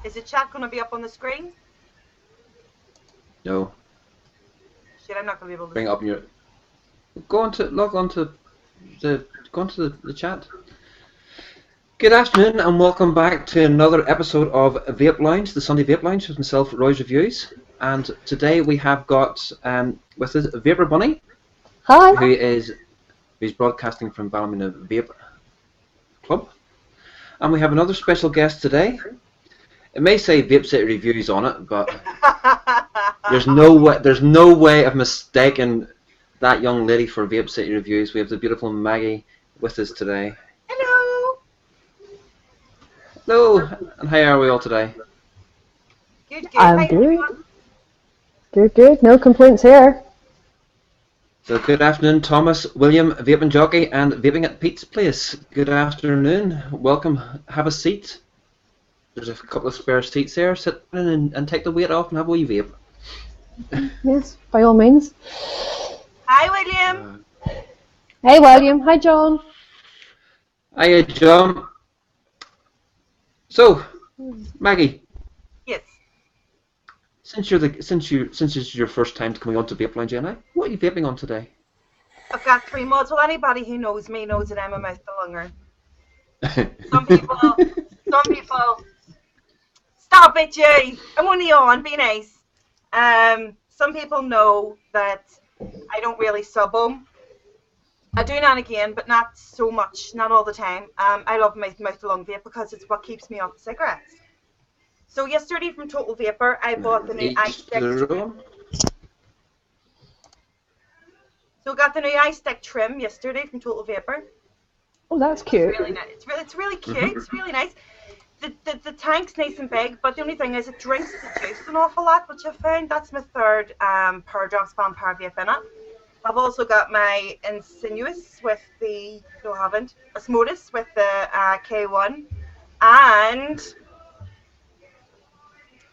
Is the chat going to be up on the screen? No. Shit, I'm not going to be able to. Bring it up in your. Log on to the chat. Good afternoon and welcome back to another episode of Vape Lounge, the Sunday Vape Lounge with myself, Roy's Reviews. And today we have got with us Vapor Bunny. Hi. Who's broadcasting from Ballymena Vape Club. And we have another special guest today. It may say Vape City Reviews on it, but there's no way of mistaking that young lady for Vape City Reviews. We have the beautiful Maggie with us today. Hello. Hello, and how are we all today? Good. I'm good. Good. No complaints here. So good afternoon, Thomas, William, Vaping Jockey, and Vaping at Pete's Place. Good afternoon. Welcome. Have a seat. There's a couple of spare seats there. Sit in and take the weight off and have a wee vape. Yes, by all means. Hi, William. Hey, William. Hi, John. Hiya, John. So, Maggie. Yes. Since it's your first time coming on to Vape Lounge, what are you vaping on today? I've got 3 mods. Well, anybody who knows me knows that I'm a mouth longer. Some people. Stop it, Jay. I'm only on. Be nice. Some people know that I don't really sub them. I do now and again, but not so much, not all the time. I love my mouth-along vape because it's what keeps me off the cigarettes. So yesterday from Total Vapor, I bought the new iStick trim. So I got the new iStick trim yesterday from Total Vapor. Oh, that's cute. It's really nice. It's really cute. It's really nice. The tank's nice and big, but the only thing is it drinks the juice an awful lot, which I found. That's my third Power Drops Vampire vape in it. I've also got my Insinuous with the, no I haven't, Osmosis with the K1, and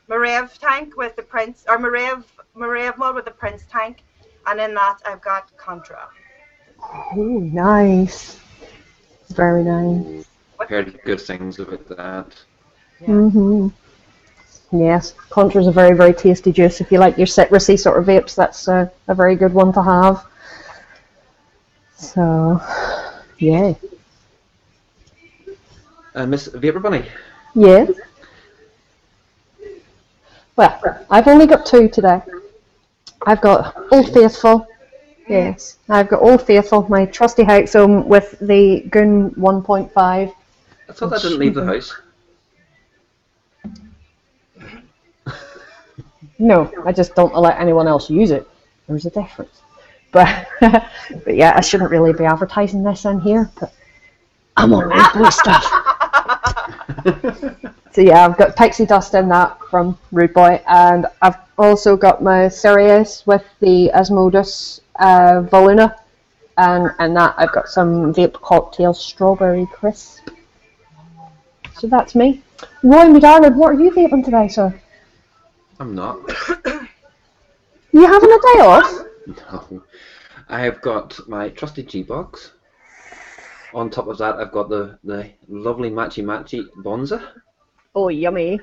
my Rev tank with the Prince, or my Rev mod with the Prince tank, and in that I've got Contra. Oh, nice. Very nice. Heard good things about that. Yeah. Yes, Contra's a very, very tasty juice. If you like your citrusy sort of vapes, that's a very good one to have. So, yeah. Miss Vapor Bunny? Yeah. Well, I've only got 2 today. I've got Old Faithful. Yes, I've got Old Faithful, my trusty Hexome with the Goon 1.5. I thought that didn't leave the house. No, I just don't let anyone else use it. There's a difference. But yeah, I shouldn't really be advertising this in here, but I'm always blue stuff. So yeah, I've got Pixie Dust in that from Rude Boy, and I've also got my Sirius with the Osmosis Voluna, and that I've got some Vape Cocktail Strawberry Crisp. So that's me. Roy, my darling, what are you vaping today, sir? I'm not. You having a day off? No. I have got my trusty G-Box. On top of that, I've got the lovely Matchy Bonza. Oh, yummy.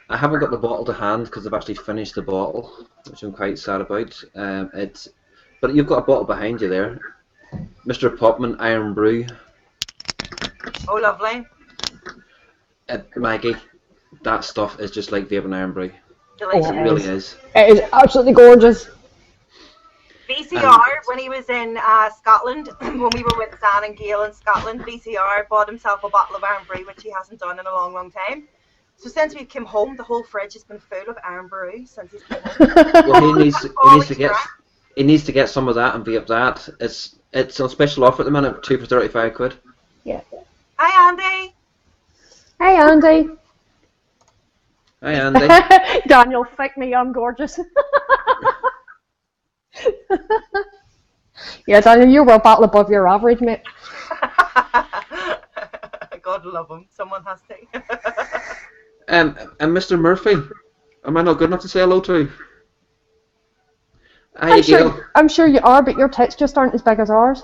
I haven't got the bottle to hand because I've actually finished the bottle, which I'm quite sad about. But you've got a bottle behind you there. Mr. Popman Iron Brew. Oh, lovely. Maggie, that stuff is just like vaping Iron Brew. Delicious. It really is. It is absolutely gorgeous. VCR, when he was in Scotland, when we were with Dan and Gail in Scotland, VCR bought himself a bottle of Iron Brew, which he hasn't done in a long, long time. So since we came home, the whole fridge has been full of Iron Brew since he's come home. Well, he needs to get some of that and vape that. It's on special offer at the minute, 2 for 35 quid. Yeah. Hi, Andy. Hey, Andy. Hi, Andy. Daniel, fake me, I'm gorgeous. Yeah, Daniel, you're well battle above your average, mate. God love him. Someone has to. And Mr. Murphy, am I not good enough to say hello to? Hi, Gail. I'm sure you are, but your tits just aren't as big as ours.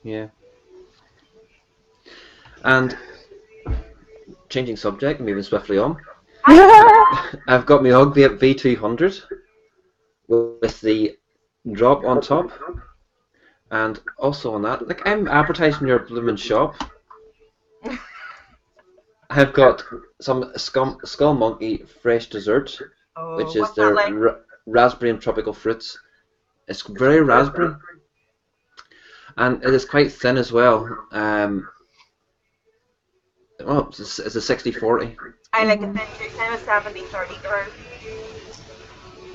Yeah. And changing subject, moving swiftly on. Yeah. I've got my Hug Vape V200 with the drop on top, and also on that, like I'm advertising your blooming shop. I've got some Skull Monkey fresh dessert, which Oh, is what's that their like? raspberry and tropical fruits. It's very raspberry, and it is quite thin as well. Well, it's a 60-40. I like a thin juice. I'm a 70-30 girl.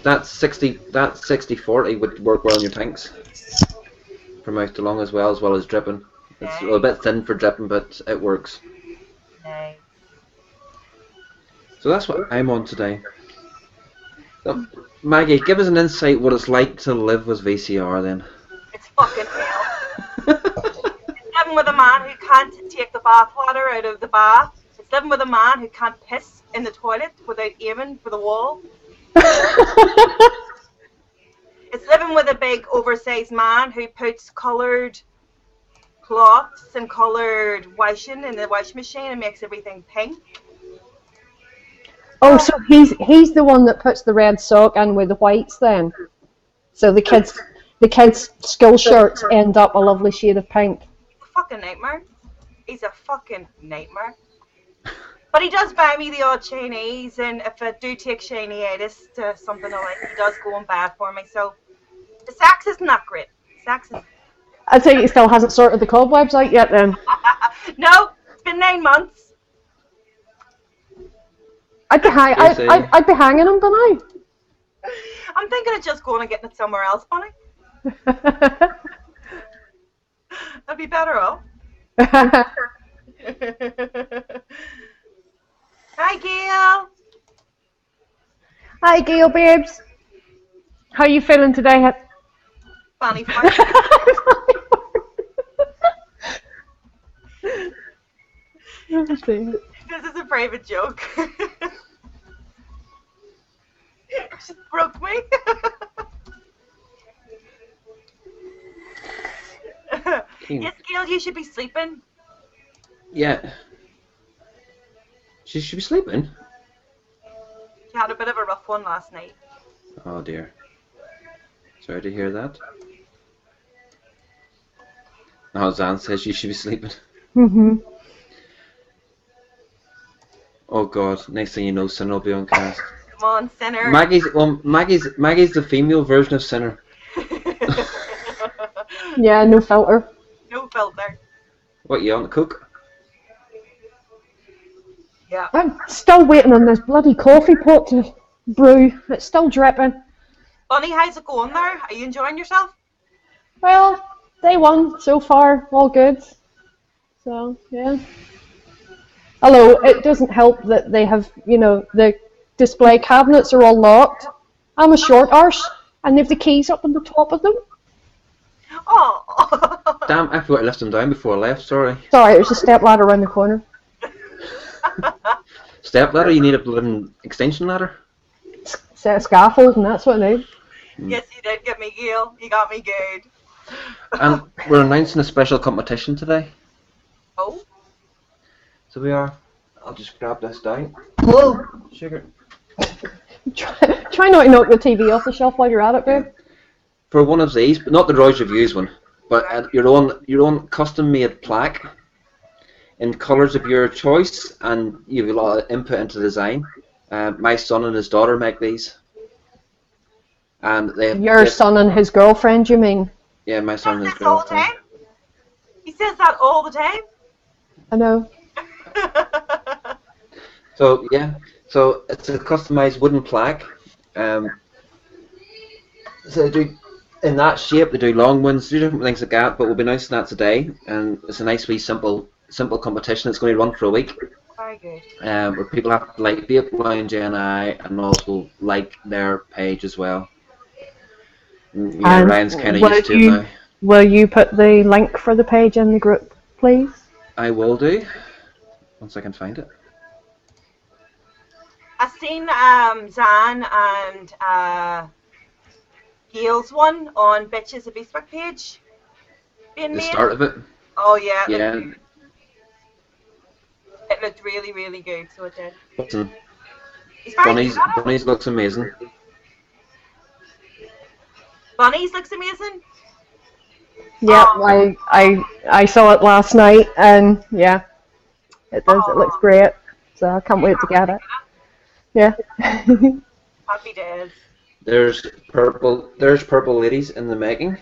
That 60-40 would work well in your tanks from mouth to lung as well as dripping. It's a bit thin for dripping, but it works. Nice. So that's what I'm on today. So, Maggie, give us an insight what it's like to live with VCR then. It's fucking hell. It's living with a man who can't take the bath water out of the bath. It's living with a man who can't piss in the toilet without aiming for the wall. It's living with a big oversized man who puts coloured cloths and coloured washing in the wash machine and makes everything pink. Oh, so he's the one that puts the red sock in with the whites then. So the kids' school shirts end up a lovely shade of pink. A fucking nightmare. He's a fucking nightmare. But he does buy me the odd Chinese, and if I do take Chineitis to something I like, he does go and buy it for me. So the sex isn't that great. Sex is I think he still hasn't sorted the cobwebs out yet then. no, it's been 9 months. I'd be hanging him, don't I? I'm thinking of just going and getting it somewhere else, Bonnie. That'd be better off. Hi, Gail. Hi, Gail, babes. How you feeling today? Bonnie fart. This is a private joke. She broke me. Yes, Gail, you should be sleeping. Yeah. She should be sleeping. She had a bit of a rough one last night. Oh dear. Sorry to hear that. Now Zan says you should be sleeping. Mhm. Oh God! Next thing you know, Sinner will be on cast. Come on, sinner. Maggie's the female version of Sinner. Yeah, no filter. No filter. What, you on the cook? Yeah. I'm still waiting on this bloody coffee pot to brew. It's still dripping. Bonnie, how's it going there? Are you enjoying yourself? Well, day one so far, all good. So, yeah. Although, it doesn't help that they have, the display cabinets are all locked. I'm a short arse, and they've the keys up on the top of them. Oh. Damn, I forgot to lift them down before I left, sorry. Sorry, there's a step ladder around the corner. Step ladder? You need a blooming extension ladder? Set of scaffold, and that's what I need. Yes, you did get me, Gail. You got me good. And we're announcing a special competition today. Oh. So we are. I'll just grab this down. Whoa! Sugar. Try not to knock the TV off the shelf while you're at it, babe. For one of these, but not the Roy's Reviews one, but your own custom-made plaque in colours of your choice, and you have a lot of input into the design. My son and his daughter make these, and Your son and his girlfriend, you mean? Yeah, my son and his all the girlfriend. time? He says that all the time? I know. So yeah, so it's a customized wooden plaque. So they do in that shape. They do long ones, do different things like that. But we'll be announcing that today, and it's a nice wee simple competition. It's going to run for a week. Very good. Where people have to like Vape Lounge NI and also like their page as well. And, And Ryan's kind of used to it now. Will you put the link for the page in the group, please? I will do. Once I can find it. I've seen Zan and Gail's one on Bitches, a Facebook page being The made. start of it. Oh yeah. Yeah. It looked really, really good, so it did. Listen, He's very good at it. Bunnies looks amazing. Bunnies looks amazing. Yeah, Oh. I saw it last night, and yeah, it does. It looks great. So I can't wait to get it. Yeah. Happy days. There's purple ladies in the making.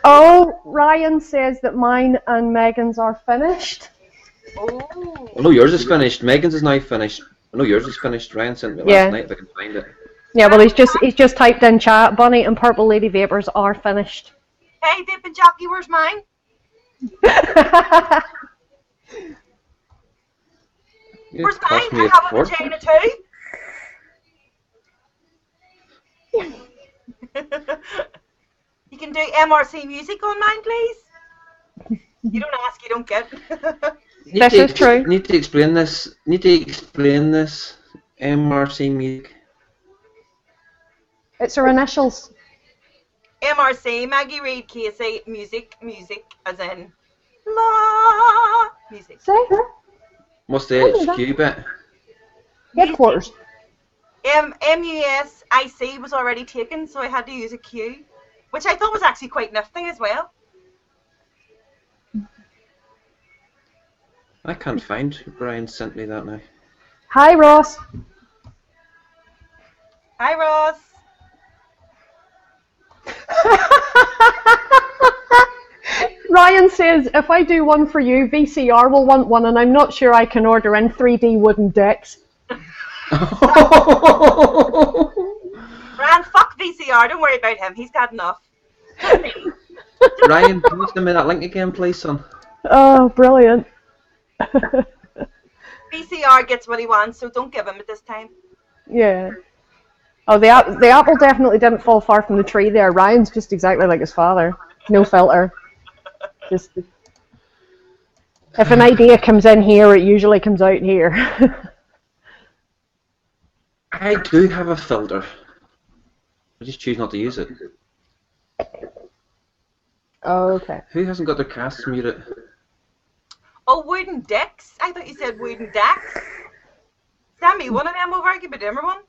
Oh, Ryan says that mine and Megan's are finished. Oh. I know yours is finished. Megan's is now finished. I know yours is finished. Ryan sent me last night if I can find it. Yeah, well, he's just typed in chat. Bunny and Purple Lady Vapors are finished. Hey, Vaping Jockey, where's mine? Where's mine? I have a vagina too. You can do MRC music on mine, please. You don't ask, you don't get. This is true. Need to explain this. MRC music. It's her initials. MRC, Maggie Reed Casey, music, as in la music. See? What's the HQ bit? Headquarters. MUSIC was already taken, so I had to use a Q, which I thought was actually quite nifty as well. I can't find. Brian sent me that now. Hi, Ross. Hi, Ross. Ryan says, if I do one for you, VCR will want one, and I'm not sure I can order in 3D wooden decks. Ryan, fuck VCR. Don't worry about him. He's got enough. Ryan, can you send me that link again, please, son? Oh, brilliant. VCR gets what he wants, so don't give him at this time. Yeah. Oh, the apple definitely didn't fall far from the tree there. Ryan's just exactly like his father. No filter. Just if an idea comes in here, it usually comes out here. I do have a filter. I just choose not to use it. Oh, okay. Who hasn't got their casts muted? Oh, wooden decks? I thought you said wooden decks. Send me one of them over. I give a dimmer one.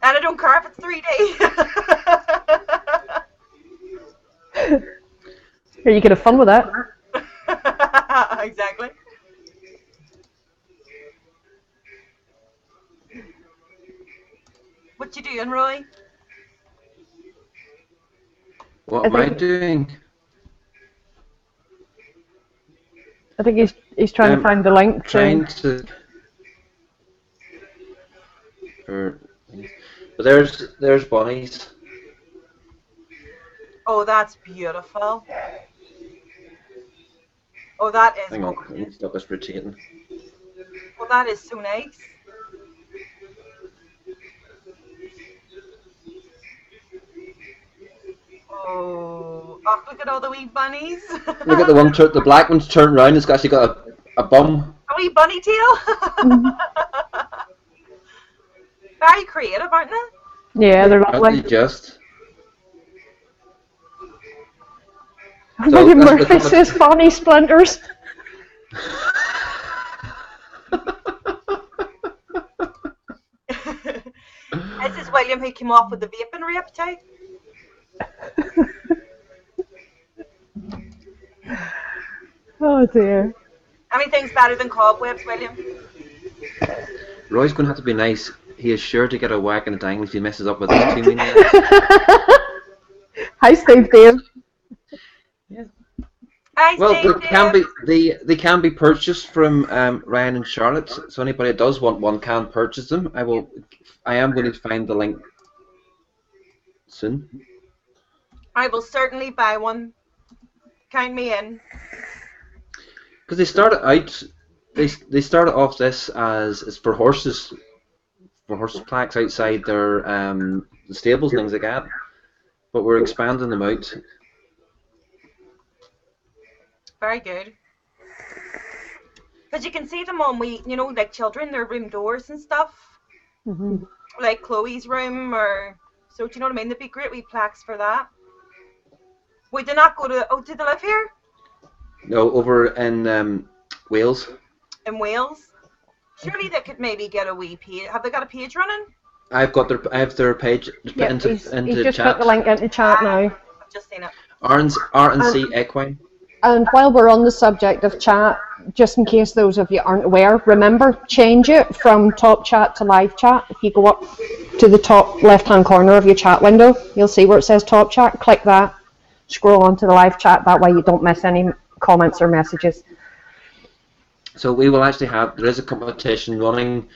And I don't care if it's 3D. Here, you could have fun with that. Exactly. What you doing, Roy? What am I doing? I think he's trying to find the link. But there's bunnies. Oh, that's beautiful. Oh, that is. Hang on, I need to stop this rotating. Well, that is so nice. Oh, look at all the wee bunnies. Look at the black one's turned round. It's actually got a bum. A wee bunny tail. Very creative, aren't they? Yeah, they're lovely. Just. William Murphy says funny splinters. This is William who came off with the vaping rape too. Oh dear. Anything's better than cobwebs, William. Roy's going to have to be nice. He is sure to get a whack and a dangle if he messes up with his 2 minutes. Hi, Steve Dave. Yeah. Hi, Well, Steve, they can be purchased from Ryan and Charlotte. So anybody that does want one can purchase them. I am going to find the link soon. I will certainly buy one. Count me in. Because they started off this as it's for horses plaques outside their the stables and things like that. But we're expanding them out. Very good. Because you can see them on like children, their room doors and stuff. Mm-hmm. Like Chloe's room, so do you know what I mean? There'd be great wee plaques for that. We did not go to. Oh, did they live here No, over in Wales. in Wales? Surely they could maybe get a wee page. Have they got a page running? I have their page Yeah, into he's just chat. put the link into chat now. I've just seen it. R&C Equine. And while we're on the subject of chat, just in case those of you aren't aware, remember, change it from top chat to live chat. If you go up to the top left-hand corner of your chat window, you'll see where it says top chat. Click that, scroll on to the live chat. That way you don't miss any comments or messages. So we will actually there is a competition running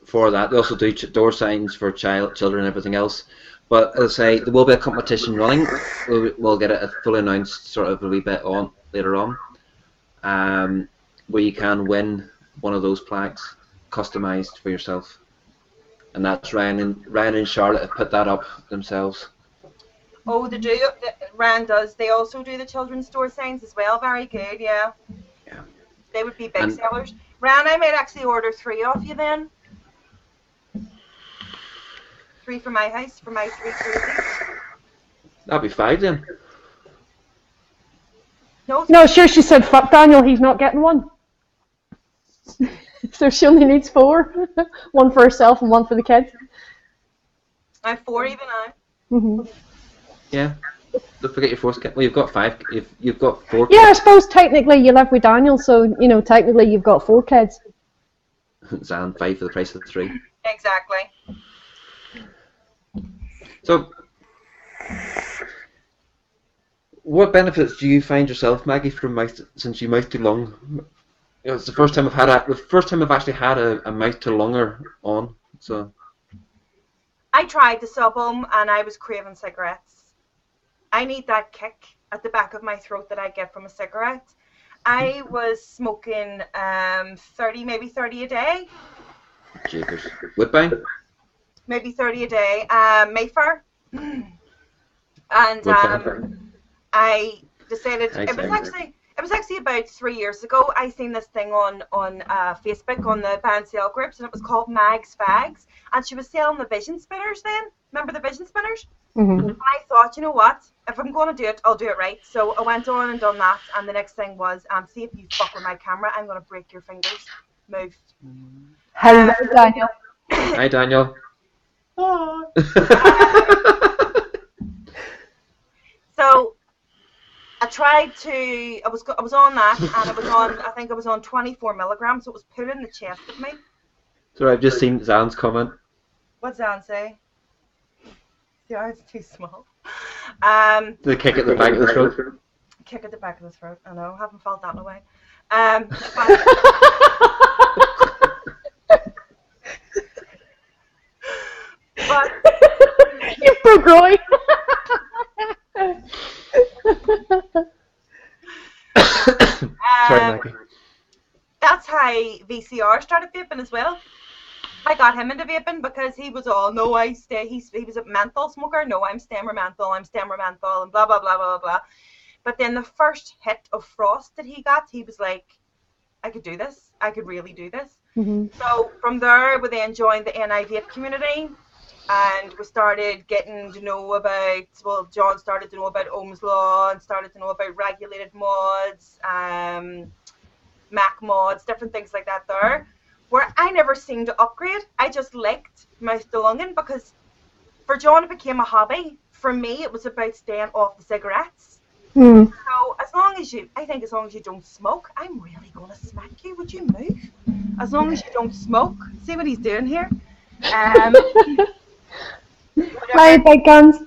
for that. They also do door signs for children and everything else. But as I say, there will be a competition running. We'll get it fully announced sort of a wee bit on later on, where you can win one of those plaques customized for yourself. And that's Ryan and Charlotte have put that up themselves. Oh, they do. Ryan does. They also do the children's store signs as well. Very good, yeah. Yeah. They would be big sellers. Ryan, I might actually order 3 off you then. 3 for my house, for my 3 cruises. That'll be 5 then. No, sure, she said, fuck Daniel, he's not getting one. So she only needs 4. 1 for herself and 1 for the kids. I have 4 even now. Mm-hmm. Yeah. Don't forget your 4th kid. Well, you've got 5. You've got 4 kids. Yeah, I suppose technically you live with Daniel, so, you know, technically you've got 4 kids. Zan, 5 for the price of 3. Exactly. So, what benefits do you find yourself, Maggie, from since you mouth to lung? You know, it's the first time I've actually had a mouth to lunger on. So, I tried the sub-home and I was craving cigarettes. I need that kick at the back of my throat that I get from a cigarette. I was smoking 30 a day. Jeepers. Woodbine? Maybe 30 a day. Mayfair. And I decided it was actually about 3 years ago. I seen this thing on Facebook on the buy and sale groups, and it was called Mag's Fags, and she was selling the vision spinners then. Remember the vision spinners? Mm-hmm. And I thought, you know what? If I'm going to do it, I'll do it right. So I went on and done that, and the next thing was, see if you fuck with my camera, I'm going to break your fingers. Move. Hello, Daniel. Hi, Daniel. So I tried to. I was on that, and I think I was on 24 milligrams. So it was pulling the chest of me. Sorry, I've just seen Zan's comment. What's Zan say? Yeah, it's too small. The kick at the back of the throat. Kick at the back of the throat. I know. Haven't felt that in a way. But You broke Roy. Sorry, Maggie. That's how VCR started vaping as well. I got him into vaping because he was all, no, I stay. He was a menthol smoker. No, I'm stemmer menthol, and blah blah blah blah blah. But then the first hit of frost that he got, he was like, I could do this. I could really do this. Mm-hmm. So from there, we then joined the NI vape community, and we started getting to know about. Well, John started to know about Ohm's law and started to know about regulated mods, Mac mods, different things like that. There, where I never seemed to upgrade. I just liked mouth to lunging because for John it became a hobby. For me, it was about staying off the cigarettes. Mm. So as long as you don't smoke, I'm really gonna smack you. Would you move? As long as you don't smoke. See what he's doing here. My big guns.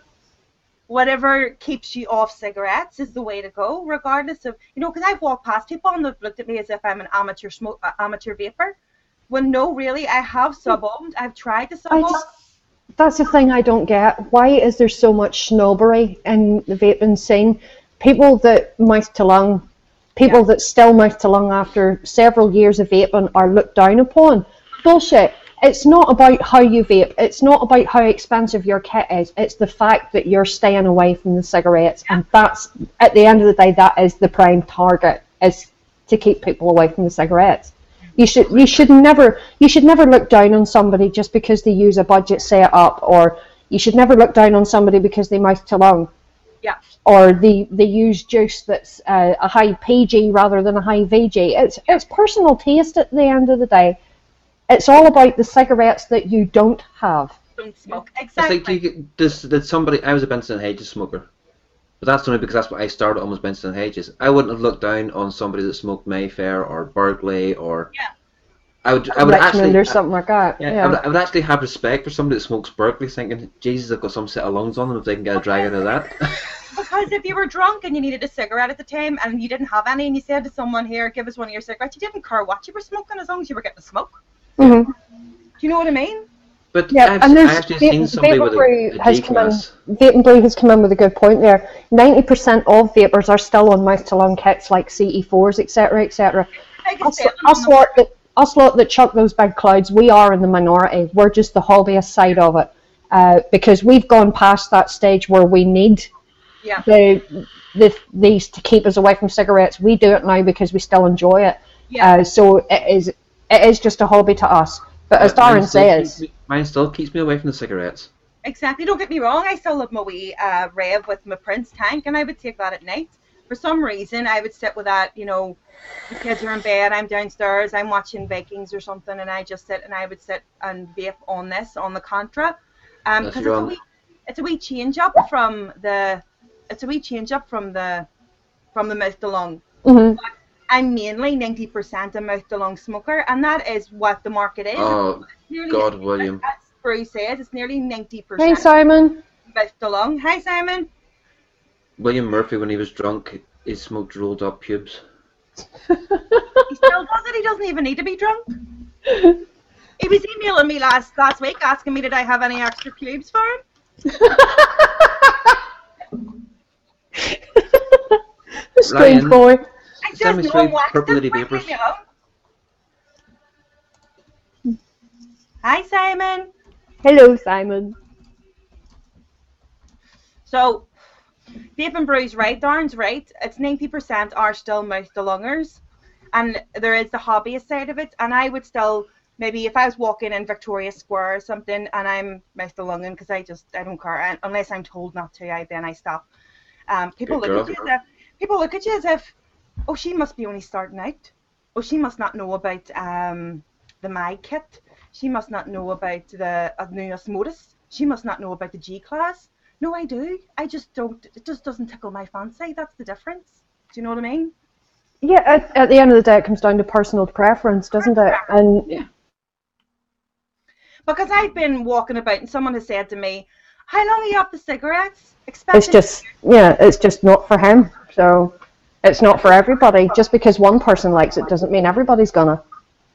Whatever keeps you off cigarettes is the way to go, regardless of, because I've walked past people and they've looked at me as if I'm an amateur vapor. When no, really, I have sub-ohmed. I've tried to sub-ohm. That's the thing I don't get. Why is there so much snobbery in the vaping scene? People that mouth to lung, people that still mouth to lung after several years of vaping are looked down upon. Bullshit. It's not about how you vape. It's not about how expensive your kit is. It's the fact that you're staying away from the cigarettes, and that's, at the end of the day, that is the prime target, is to keep people away from the cigarettes. You should never look down on somebody just because they use a budget setup, or you should never look down on somebody because they mouth to lung. Yeah. Or they use juice that's a high PG rather than a high VG. It's personal taste at the end of the day. It's all about the cigarettes that you don't have. Don't smoke. It's Exactly. like did somebody? I was a Benson and Hedges smoker, but that's only because that's what I started on was Benson and Hedges. I wouldn't have looked down on somebody that smoked Mayfair or Berkeley or. Yeah. I would Richmond actually or something like that. Yeah, I would actually have respect for somebody that smokes Berkeley, thinking, Jesus, they've got some set of lungs on them if they can get a drag out of that. Because if you were drunk and you needed a cigarette at the time and you didn't have any and you said to someone, here, give us one of your cigarettes, you didn't care what you were smoking as long as you were getting to smoke. Mm-hmm. Do you know what I mean? But Yeah, I actually seen somebody with a G-class. Vaping Brew has come in with a good point there. 90% of vapors are still on mouth-to-lung kits like CE4s, etc., etc. Us lot that chuck those big clouds, we are in the minority. We're just the hobbyist side of it, because we've gone past that stage where we need these to keep us away from cigarettes. We do it now because we still enjoy it. Yeah. So it is just a hobby to us. But as Darren says, mine still keeps me away from the cigarettes. Exactly. Don't get me wrong. I still love my wee Rev with my Prince tank, and I would take that at night. For some reason, I would sit with that. You know, the kids are in bed, I'm downstairs, I'm watching Vikings or something, and I just sit and I would sit and vape on the Contra, because it's a wee change up from the mouth to lung. mm-hmm. I'm mainly 90% a mouth to lung smoker, and that is what the market is. Oh, God, William. As Bruce said, it's nearly 90%. Hey, Simon. Mouth to lung. Hi, Simon. William Murphy, when he was drunk, he smoked rolled up pubes. He still does it. He doesn't even need to be drunk. He was emailing me last week asking me did I have any extra pubes for him. Strange boy. I just know I'm waxing. Hi, Simon. Hello, Simon. So, Vaping Brew's right, Darren's right. It's 90% are still mouth to lungers, and there is the hobbyist side of it. And I would still, maybe if I was walking in Victoria Square or something, and I'm mouth to lunging because I don't care, and unless I'm told not to, then I stop. People look at you as if, oh, she must be only starting out. Oh, she must not know about the My kit. She must not know about the new Osmosis. She must not know about the G-class. No, I do. I just don't. It just doesn't tickle my fancy. That's the difference. Do you know what I mean? Yeah, at the end of the day, it comes down to personal preference, doesn't it? And yeah. Because I've been walking about and someone has said to me, how long are you off the cigarettes? It's just not for him. So it's not for everybody. Just because one person likes it doesn't mean everybody's gonna.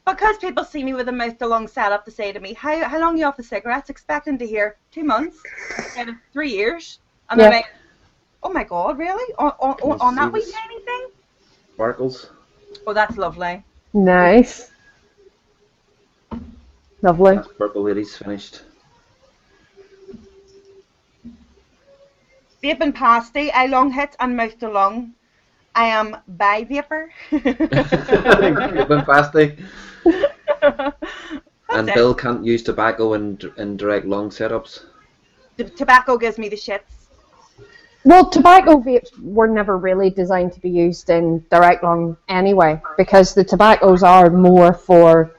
Because people see me with a mouth to lung setup to say to me, how long are you off the cigarettes? Expecting to hear 2 months instead of 3 years. And they're like, oh my God, really? On that wee tiny thing? Sparkles. Oh, that's lovely. Nice. Lovely. That's Purple Lady's finished. Vaping pasty, I long hit and mouth to lung. I am bi vapor. Vaping pasty. And it. Bill can't use tobacco in direct lung setups. The tobacco gives me the shits. Well, tobacco vapes were never really designed to be used in direct lung anyway, because the tobaccos are more for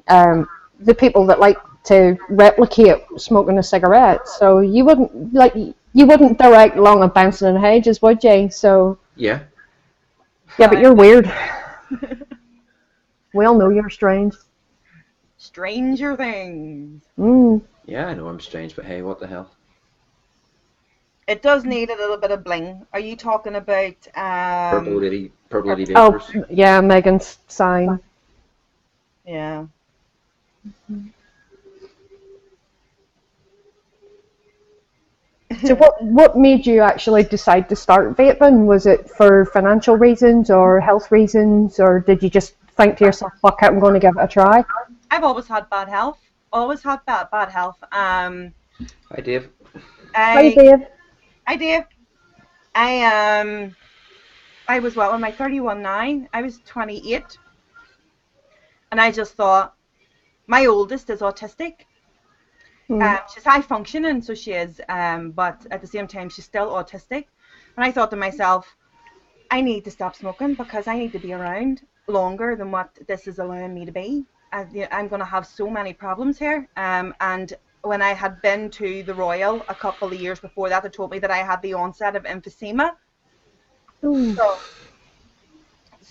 the people that like to replicate smoking a cigarette. So you wouldn't direct lung a Benson and Hedges, would you? So yeah. Yeah, but you're weird. We all know you're strange. Stranger things. Mm. Yeah, I know I'm strange, but hey, what the hell? It does need a little bit of bling. Are you talking about Purple Lady vapors? Oh, yeah, Megan's sign. Yeah. So what made you actually decide to start vaping? Was it for financial reasons or health reasons, or did you just think to yourself, fuck it, I'm going to give it a try? I've always had bad health. Always had bad health. Hi, Dave. Hi, Dave. Hi, Dave. I was am I 31 now? I was 28, and I just thought my oldest is autistic. She's high functioning, so she is, but at the same time she's still autistic. And I thought to myself, I need to stop smoking because I need to be around longer than what this is allowing me to be. I'm going to have so many problems here. And when I had been to the Royal a couple of years before that, they told me that I had the onset of emphysema. So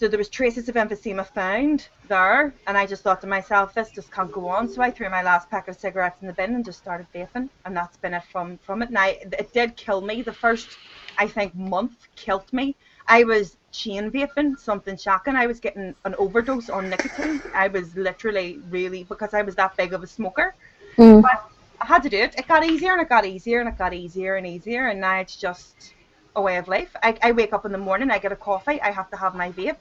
there was traces of emphysema found there, and I just thought to myself, this just can't go on. So I threw my last pack of cigarettes in the bin and just started vaping, and that's been it from it. Now, it did kill me. The first, I think, month killed me. I was chain vaping, something shocking. I was getting an overdose on nicotine. I was literally really, because I was that big of a smoker. But I had to do it. It got easier and it got easier and it got easier and easier, and now it's just a way of life. I wake up in the morning, I get a coffee, I have to have my vape.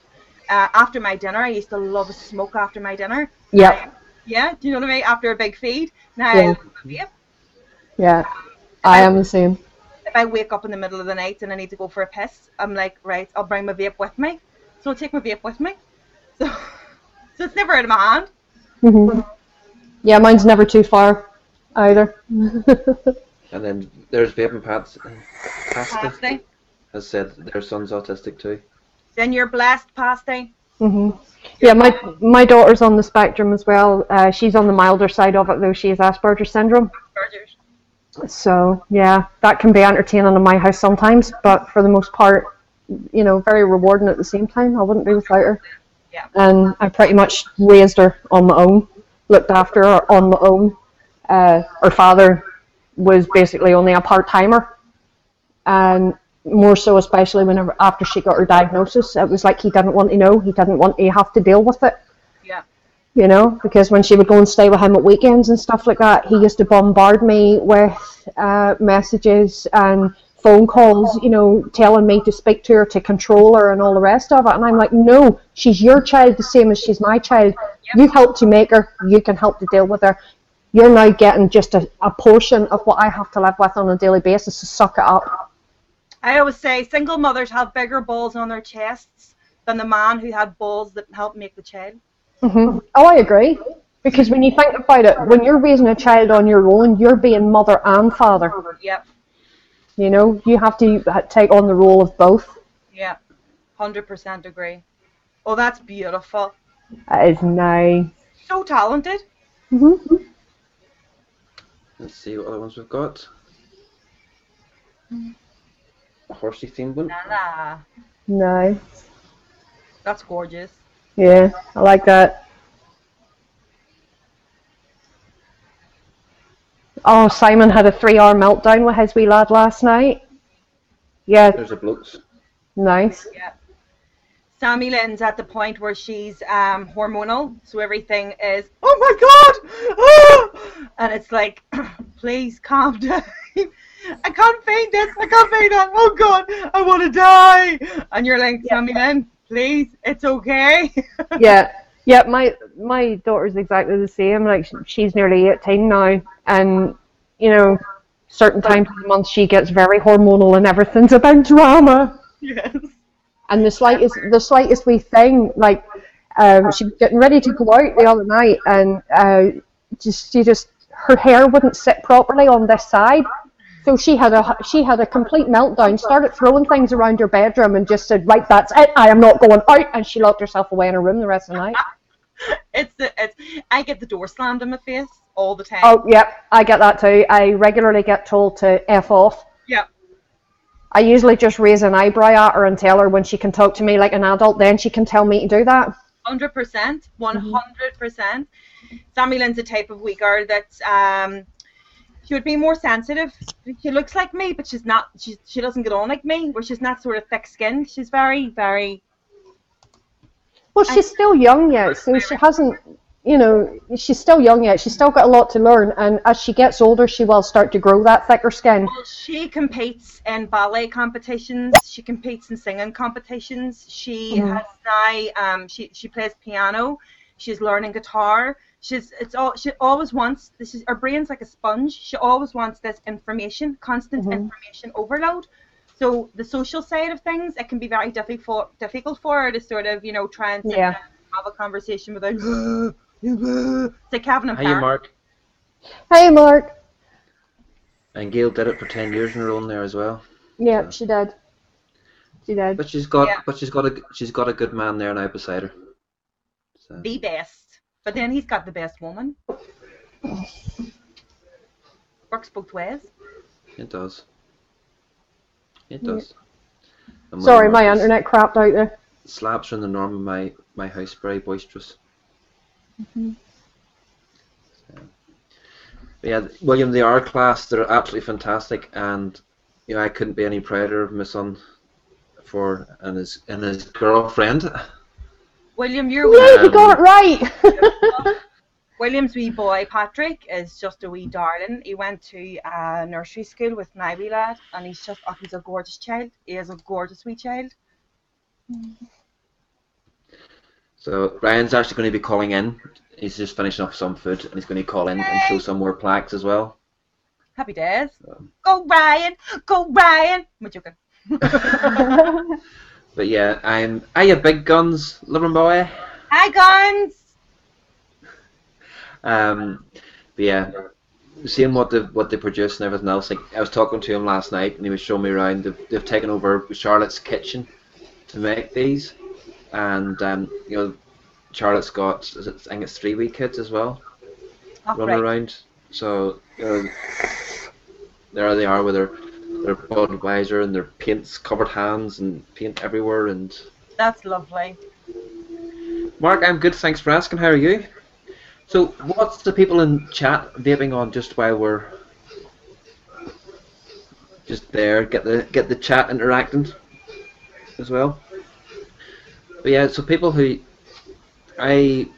After my dinner, I used to love a smoke after my dinner. Yeah. Yeah, do you know what I mean? After a big feed. Now I love a vape. Yeah, I am the same. If I wake up in the middle of the night and I need to go for a piss, I'm like, right, I'll bring my vape with me. So I'll take my vape with me. So it's never out of my hand. Mm-hmm. Yeah, mine's never too far either. And then there's vaping Pasta Pasty. has said their son's autistic too. Then you're blessed, Pasty. Mm-hmm. Yeah, my daughter's on the spectrum as well. She's on the milder side of it though. She has Asperger's syndrome. So yeah, that can be entertaining in my house sometimes, but for the most part, you know, very rewarding at the same time. I wouldn't be without her. Yeah. And I pretty much raised her on my own, looked after her on my own. Her father was basically only a part-timer, and more so especially whenever after she got her diagnosis, it was like he didn't want to know, he didn't want to have to deal with it. Yeah. You know, because when she would go and stay with him at weekends and stuff like that, he used to bombard me with messages and phone calls, you know, telling me to speak to her, to control her and all the rest of it. And I'm like, no, she's your child the same as she's my child. You helped to make her, you can help to deal with her. You're now getting just a portion of what I have to live with on a daily basis, so suck it up. I always say single mothers have bigger balls on their chests than the man who had balls that helped make the child. Mm-hmm. Oh, I agree. Because when you think about it, when you're raising a child on your own, you're being mother and father. Yep. You know, you have to take on the role of both. Yeah, 100% agree. Oh, that's beautiful. That is nice. So talented. Mm-hmm. Let's see what other ones we've got. A horsey themed one. Nah. Nice. That's gorgeous. Yeah, I like that. Oh, Simon had a 3-hour meltdown with his wee lad last night. Yeah. There's a bloke's. Nice. Yeah. Sammy Lynn's at the point where she's hormonal, so everything is, oh my god! Ah! And it's like, please calm down. I can't feed this, I can't feed that, oh god, I want to die! And you're like, Sammy Lynn, please, it's okay. Yeah, my daughter's exactly the same. Like, she's nearly 18 now, and, you know, certain times of the month she gets very hormonal and everything's a big drama. Yes. And the slightest wee thing, like, she was getting ready to go out the other night, and her hair wouldn't sit properly on this side, so she had a complete meltdown. Started throwing things around her bedroom and just said, "Right, that's it. I am not going out." And she locked herself away in her room the rest of the night. I get the door slammed in my face all the time. Oh, yeah, I get that too. I regularly get told to F off. Yeah. I usually just raise an eyebrow at her and tell her when she can talk to me like an adult, then she can tell me to do that. 100%, 100%. Sammy Lynn's the type of wee girl that she would be more sensitive. She looks like me, but she's not. She doesn't get on like me, where she's not sort of thick-skinned. She's very, very... Well, she's still young yet, so she hasn't, you know, she's still young yet. She's still got a lot to learn, and as she gets older, she will start to grow that thicker skin. Well, she competes in ballet competitions. She competes in singing competitions. She has now, she plays piano. She's learning guitar. She always wants, her brain's like a sponge. She always wants this information, constant information overload. So the social side of things, it can be very difficult for her to sort of, you know, try and sit down and have a conversation without, it's like having a parent. Hiya, Mark. Hey, Mark. And Gail did it for 10 years in a row there as well. Yeah, she did. She did. But she's got Yeah. she's got a good man there now beside her. So The best. But then he's got the best woman. Works both ways. it does. It Yeah. does. And Sorry, my Marcus internet crapped out there. slaps are in the norm of my house, very boisterous. Mm-hmm. But yeah, William, the R class, they're absolutely fantastic, and I couldn't be any prouder of my son and his girlfriend. William, Yay, he got it right! William's wee boy, Patrick, is just a wee darling. He went to nursery school with my wee lad, and he's a gorgeous child. He is a gorgeous wee child. So Ryan's actually going to be calling in. He's just finishing off some food, and he's going to call in and show some more plaques as well. Happy days. Go Ryan! Go Ryan! I'm joking. But yeah, hiya big guns, little boy. Hi, guns! But yeah, seeing what they produce and everything else. Like I was talking to him last night, and he was showing me around. They've taken over Charlotte's kitchen to make these, and Charlotte's got I think it's 3 wee kids as well running around. So there they are with their Budweiser and their paints covered hands and paint everywhere. And that's lovely. Mark, I'm good. Thanks for asking. How are you? So, what's the people in chat vaping on just while we're just there? Get the chat interacting as well. But yeah, so people who I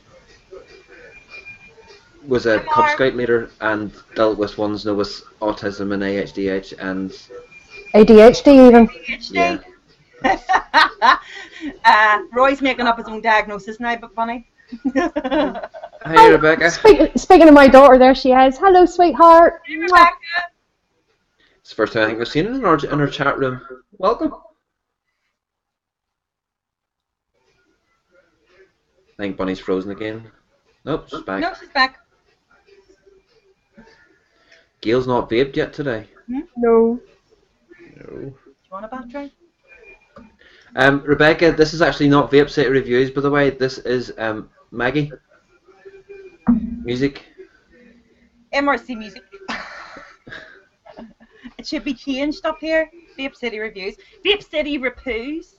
was a Cub Scout leader and dealt with ones with autism and ADHD and ADHD even. ADHD. Yeah. Roy's making up his own diagnosis now, but funny. Hi, Rebecca. Speaking of my daughter, there she is. Hello, sweetheart. Hey, Rebecca. It's the first time I think we've seen her in our chat room. Welcome. I think Bunny's frozen again. Nope, she's back. No, she's back. Gail's not vaped yet today. No. No. Do you want a battery? Rebecca, this is actually not Vape City Reviews, by the way. This is Maggie. Music. MRC music. It should be changed up here. Vape City Reviews. Vape City Repoos.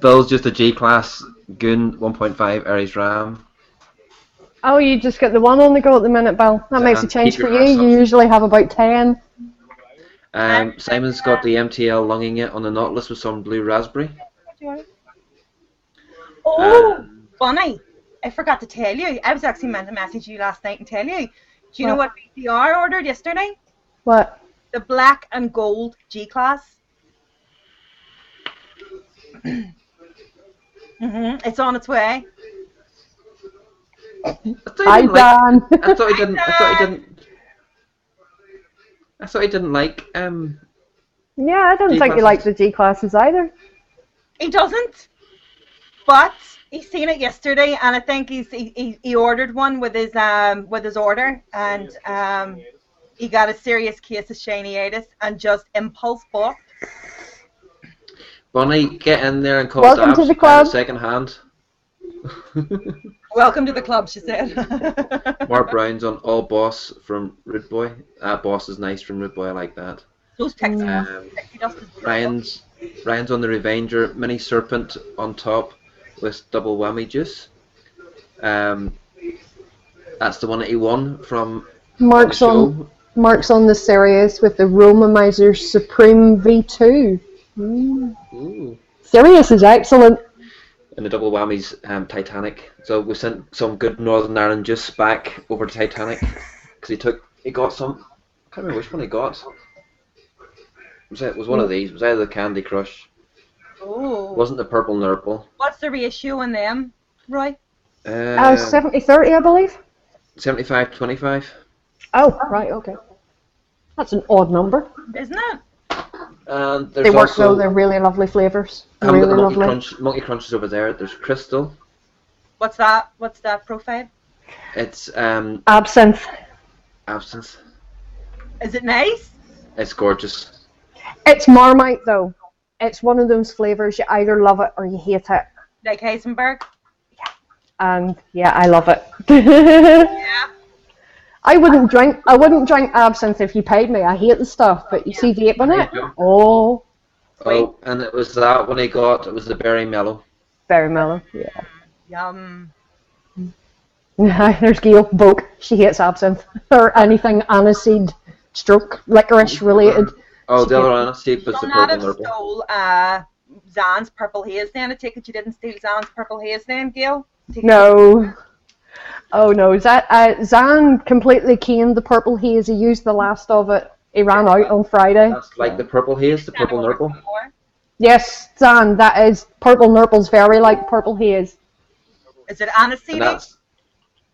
Bill's just a G-Class Goon 1.5 Aries RAM. Oh, you just got the one on the go at the minute, Bill. That makes a change for you. You usually have about 10. Simon's got the MTL lunging it on the Nautilus with some blue raspberry. Oh, Bunny, I forgot to tell you. I was actually meant to message you last night and tell you. Do you know what VCR ordered yesterday? What? The black and gold G-Class. It's on its way. Hi, Dan. I thought he didn't. I thought he didn't like. Yeah, I don't think he likes the G classes either. He doesn't. But he's seen it yesterday, and I think he ordered one with his order, and he got a serious case of shinyitis and just impulse bought. Bonnie, get in there and call Welcome Dabs to the club. Second hand. Welcome to the club, she said. Mark Brown's on all boss from Rude Boy. Boss is nice from Rude Boy. I like that. Those pixie dust is Ryan's on the Revenger Mini Serpent on top with double whammy juice. That's the one that he won from Mark's on the Sirius with the Romomizer Supreme V2. Ooh. Sirius is excellent. And the double whammy's Titanic. So we sent some good Northern Ireland juice back over to Titanic because he got some. I can't remember which one he got. It was one of these. It was either the Candy Crush. Oh. It wasn't the Purple Nurple. What's the ratio in them, Roy? 70-30, I believe. 75-25. Oh, right, okay. That's an odd number. Isn't it? And They work though, they're really lovely flavours. Really lovely. Monkey Crunch is over there. There's Crystal. What's that? What's that profile? It's Absinthe. Absinthe. Is it nice? It's gorgeous. It's Marmite though. It's one of those flavors you either love it or you hate it. Like Heisenberg. And yeah, I love it. Yeah. I wouldn't drink absinthe if you paid me. I hate the stuff, but you see vape in it. Oh, Oh, and it was that one he got. It was the berry mellow. very mellow. Yeah. Yum. There's Gail Boke. She hates absinthe or anything aniseed, stroke, licorice related. Oh, She the other hates- aniseed was the You'll not purple have nurple. stole Zan's Purple Haze then. I take it you didn't steal Zan's Purple Haze then, Gail? No. Oh no, Zan completely caned the purple haze. He used the last of it. He ran out on Friday. That's like the purple haze, the purple nurple. Yes, Zan, that is purple nurple's very like purple haze. Is it And aniseed? that's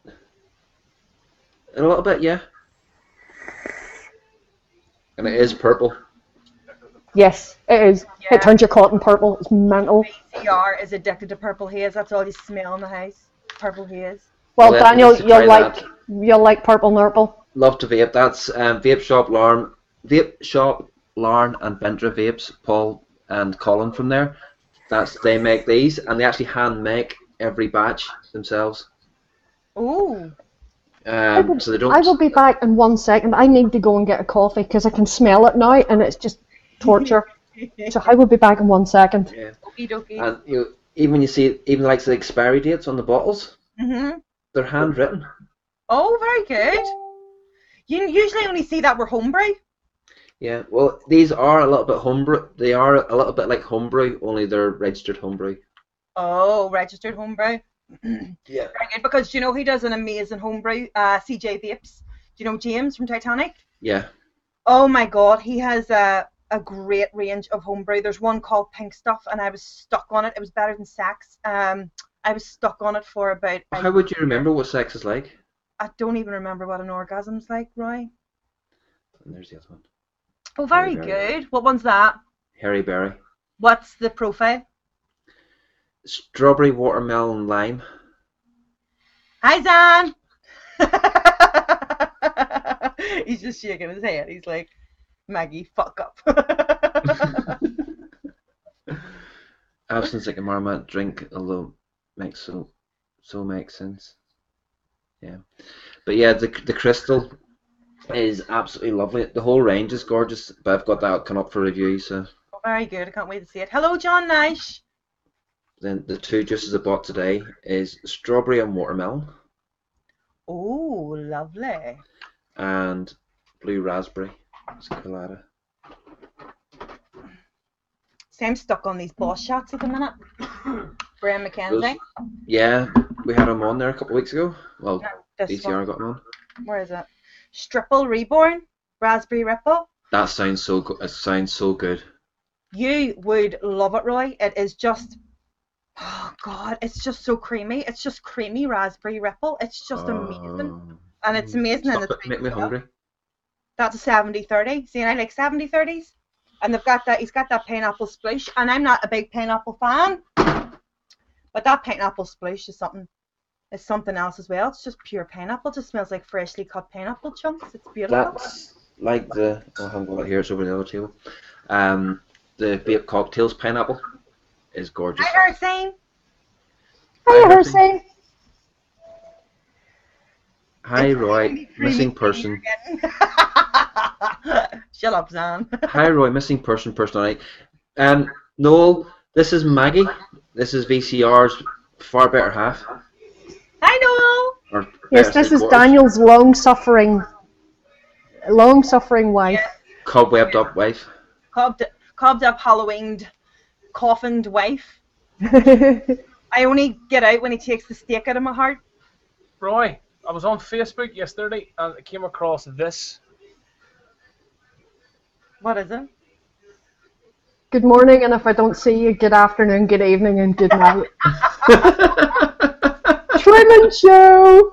a little bit, yeah. And it is purple. Yes, it is. Yeah. It turns your cotton purple. It's mental. CR is addicted to Purple Haze. That's all you smell in the house. Purple Haze. Well, Well, Daniel, we need to try you'll like purple nurple. Love to vape. That's Vape Shop Larn, and Ventra Vapes, Paul and Colin from there. They make these, and they actually hand make every batch themselves. Ooh. So they don't. I will be back in 1 second. I need to go and get a coffee because I can smell it now, and it's just torture. So I will be back in 1 second. Yeah. Okie dokie. And even you see like the expiry dates on the bottles, they're handwritten. Oh, very good. You usually only see that with homebrew. Yeah. Well, these are a little bit homebrew. They are a little bit like homebrew, only they're registered homebrew. Oh, registered homebrew. Yeah. Very good, because he does an amazing homebrew, CJ Vapes. Do you know James from Titanic? Yeah. Oh my god, he has a great range of homebrew. There's one called Pink Stuff, and I was stuck on it. It was better than Sax. I was stuck on it for about... How would you remember what sex is like? I don't even remember what an orgasm's like, Roy. And there's the other one. Oh, very Very good. What one's that? Hairy berry. What's the profile? Strawberry, watermelon, lime. Hi, Zan! He's just shaking his head. He's like, Maggie, fuck up. Absence like a Marmite drink, although makes so makes sense. Yeah, but yeah, the crystal is absolutely lovely. The whole range is gorgeous, but I've got that coming up for review. So Very good. I can't wait to see it. Hello, John Nash. then the two juices I bought today is strawberry and watermelon, Oh, lovely. and blue raspberry. It's colada. See, I'm stuck on these boss shots at the minute. Brian McKenzie. Yeah, we had them on there a couple of weeks ago. Well, No, this DCR one. got them on. Where is it? Stripple Reborn. Raspberry Ripple. That sounds so good. It sounds so good. You would love it, Roy. It is just... Oh, God. It's just so creamy. It's just creamy raspberry ripple. It's just amazing. And it's amazing. Stop And it, make me hungry. That's a 70-30. See, and I like 70-30s. And they've got that. He's got that pineapple sploosh. And I'm not a big pineapple fan. But that pineapple sploosh is something. It's something else as well. It's just pure pineapple. It just smells like freshly cut pineapple chunks. It's beautiful. That's like the... Oh, I haven't got it here. It's over the other table. The Vape Cocktails pineapple is gorgeous. Hi, Ursine. Hiya, Hersey. Hi, Roy. Missing person. Shut up, Zan. Hi, Roy. Missing person personality. Noel, this is Maggie. This is VCR's far better half. Hi, Noel. Or Yes, better this is three-quarters. Daniel's long-suffering wife. Cobwebbed up wife. Cobbed up, Halloweened, coffined wife. I only get out when he takes the stake out of my heart. Roy, I was on Facebook yesterday and I came across this. What is it? Good morning, and if I don't see you, good afternoon, good evening, and good night. Truman Show!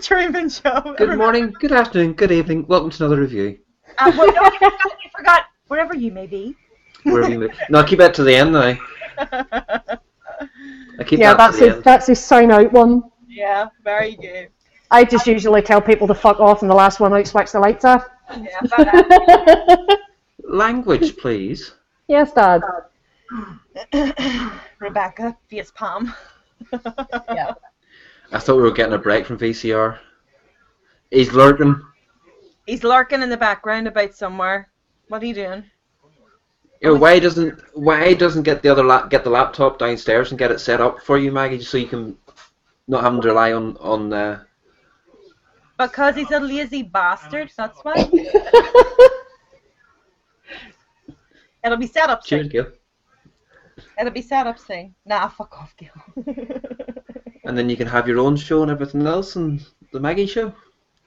Truman Show. Good morning, good afternoon, good evening. Welcome to another review. Well, no, you forgot. Wherever you may be. Wherever you may- No, I keep that to the end now. I keep Yeah, that to the end. that's his sign out one. Yeah, very good. I just usually tell people to fuck off, and the last one out switch the lights off. Yeah, but, Language, please. Yes, Dad. Rebecca, face palm. Yeah. I thought we were getting a break from VCR. He's lurking. He's lurking in the background about somewhere. What are you doing? You know, why doesn't get the laptop downstairs and get it set up for you, Maggie, just so you can not having to rely on. Because he's a lazy bastard. That's why. It'll be set up Cheers, soon. Gil. It'll be set up soon. Nah, fuck off, Gil. And then you can have your own show and everything else, and the Maggie show.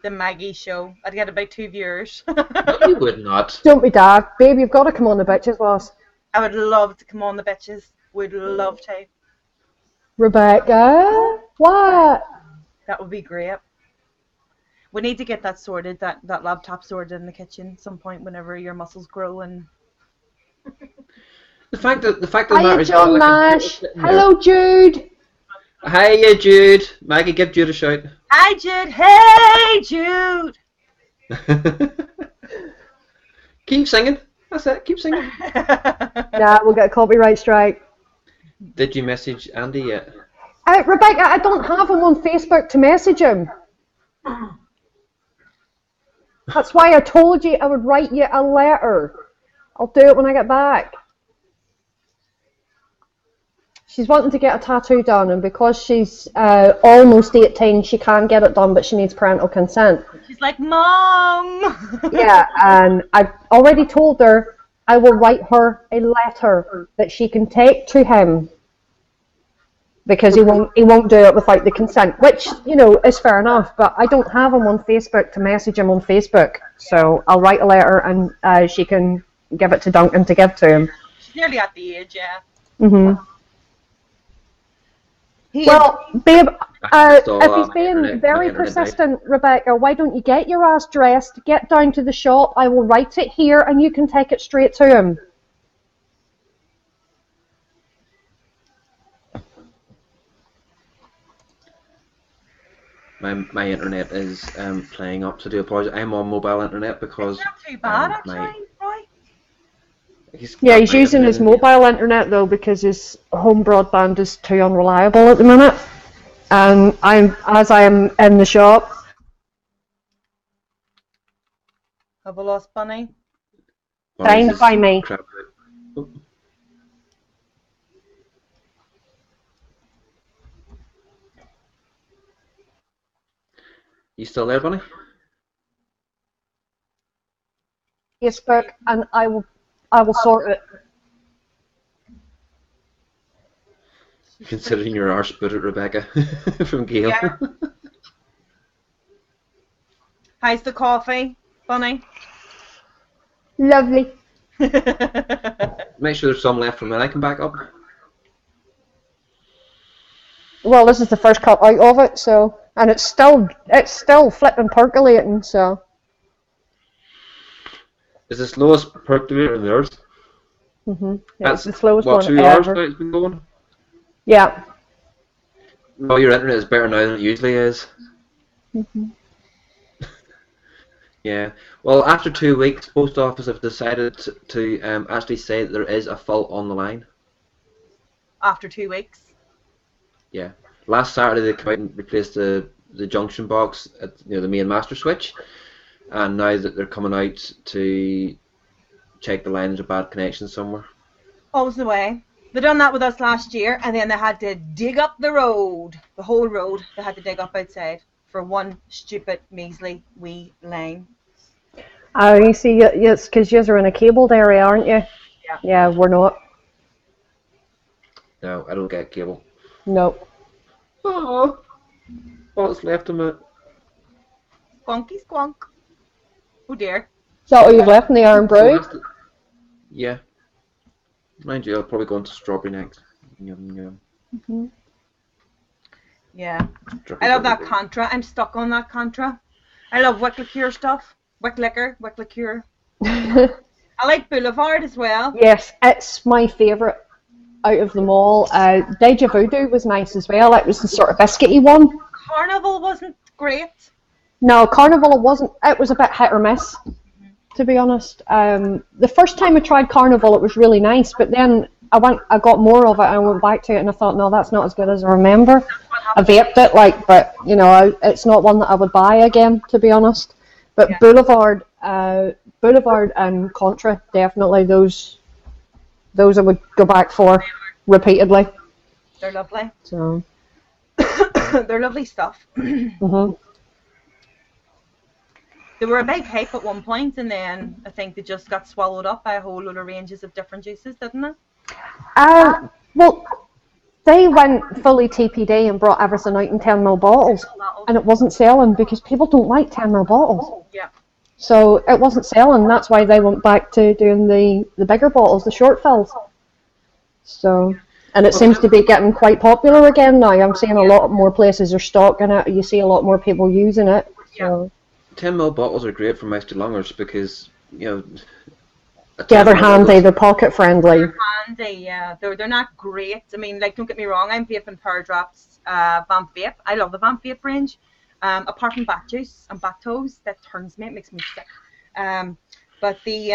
The Maggie show. I'd get about 2 viewers. No, you would not. Don't be Dad. Babe, you've got to come on the bitches, boss. I would love to come on the bitches. Would love to. Rebecca? What? That would be great. We need to get that sorted, that laptop sorted in the kitchen at some point whenever your muscles grow and... The fact of the matter Hiya, is, John Nash. Hello, Jude. Hiya, Jude. Maggie, give Jude a shout. Hi, Jude. Hey, Jude. Keep singing. That's it. Keep singing. Nah, we'll get a copyright strike. Did you message Andy yet? Rebecca, I don't have him on Facebook to message him. That's why I told you I would write you a letter. I'll do it when I get back. She's wanting to get a tattoo done, and because she's almost 18, she can get it done, but she needs parental consent. She's like, Mom. Yeah, and I've already told her I will write her a letter that she can take to him, because he won't do it without the consent, which, you know, is fair enough, but I don't have him on Facebook to message him on Facebook, so I'll write a letter and she can give it to Duncan to give to him. She's nearly at the age, yeah. Mhm. Well, babe, if he's being very persistent, Rebecca, why don't you get your ass dressed, get down to the shop, I will write it here, and you can take it straight to him. My internet is playing up, so do apologize. I'm on mobile internet because... It's not too bad, actually, Roy. Yeah, he's using his mobile internet though because his home broadband is too unreliable at the minute. And as I am in the shop. Have I lost Bunny? Fine by me. You still there, Bunny? Facebook, and I will sort it. Considering your arse put it, Rebecca, from Gail. Yeah. How's the coffee, Bunny? Lovely. Make sure there's some left from when I come back up. Well, this is the first cup out of it, so, and it's still flipping percolating, so. Is the slowest percolator in the earth? Mhm. Yeah, it's the slowest what, one 2 hours ever. now it's been going? Yeah. Well, your internet is better now than it usually is. Mhm. Yeah. Well, after 2 weeks, post office have decided to actually say that there is a fault on the line. After 2 weeks. Yeah. Last Saturday they came out and replaced the junction box at the main master switch, and now that they're coming out to check the line, there's a bad connection somewhere. Always the way. They done that with us last year, and then they had to dig up the road, the whole road. They had to dig up outside for one stupid, measly wee line. Oh, you see, it's because you're in a cabled area, aren't you? Yeah. Yeah, we're not. No, I don't get cable. No. Oh, what's left of it? Squonky squonk. Oh dear. Is that what you've left in the Iron Brew? Yeah. Mind you, I'll probably go into strawberry next. Yum, yum. Mm-hmm. Yeah. I love that Contra. I'm stuck on that Contra. I love Wick Liqueur stuff. Wick Liqueur. I like Boulevard as well. Yes, it's my favourite out of them all. Deja Voodoo was nice as well. It was the sort of biscuity one. Carnival wasn't great. No, Carnival wasn't. It was a bit hit or miss. to be honest. The first time I tried Carnival, it was really nice, but then I got more of it, and I went back to it, and I thought, no, that's not as good as I remember. I vaped it, but it's not one that I would buy again, to be honest. But Yeah. Boulevard and Contra, definitely those I would go back for repeatedly. They're lovely. So. They're lovely stuff. Mhm. They were a big hype at one point, and then I think they just got swallowed up by a whole lot of ranges of different juices, didn't they? Well, they went fully TPD and brought everything out in 10ml bottles, and it wasn't selling because people don't like 10ml bottles. Yeah. So it wasn't selling. That's why they went back to doing the bigger bottles, the short fills. So, and it seems to be getting quite popular again now. I'm seeing a lot more places are stocking it. You see a lot more people using it. So. 10ml bottles are great for Meister Lungers because, Yeah, they're handy. They're pocket friendly. They're handy, yeah. They're not great. I mean, like, don't get me wrong. I'm vaping Power Drops, Vape. I love the Vape range. Apart from bat juice and bat toes, that turns me. It makes me sick. But the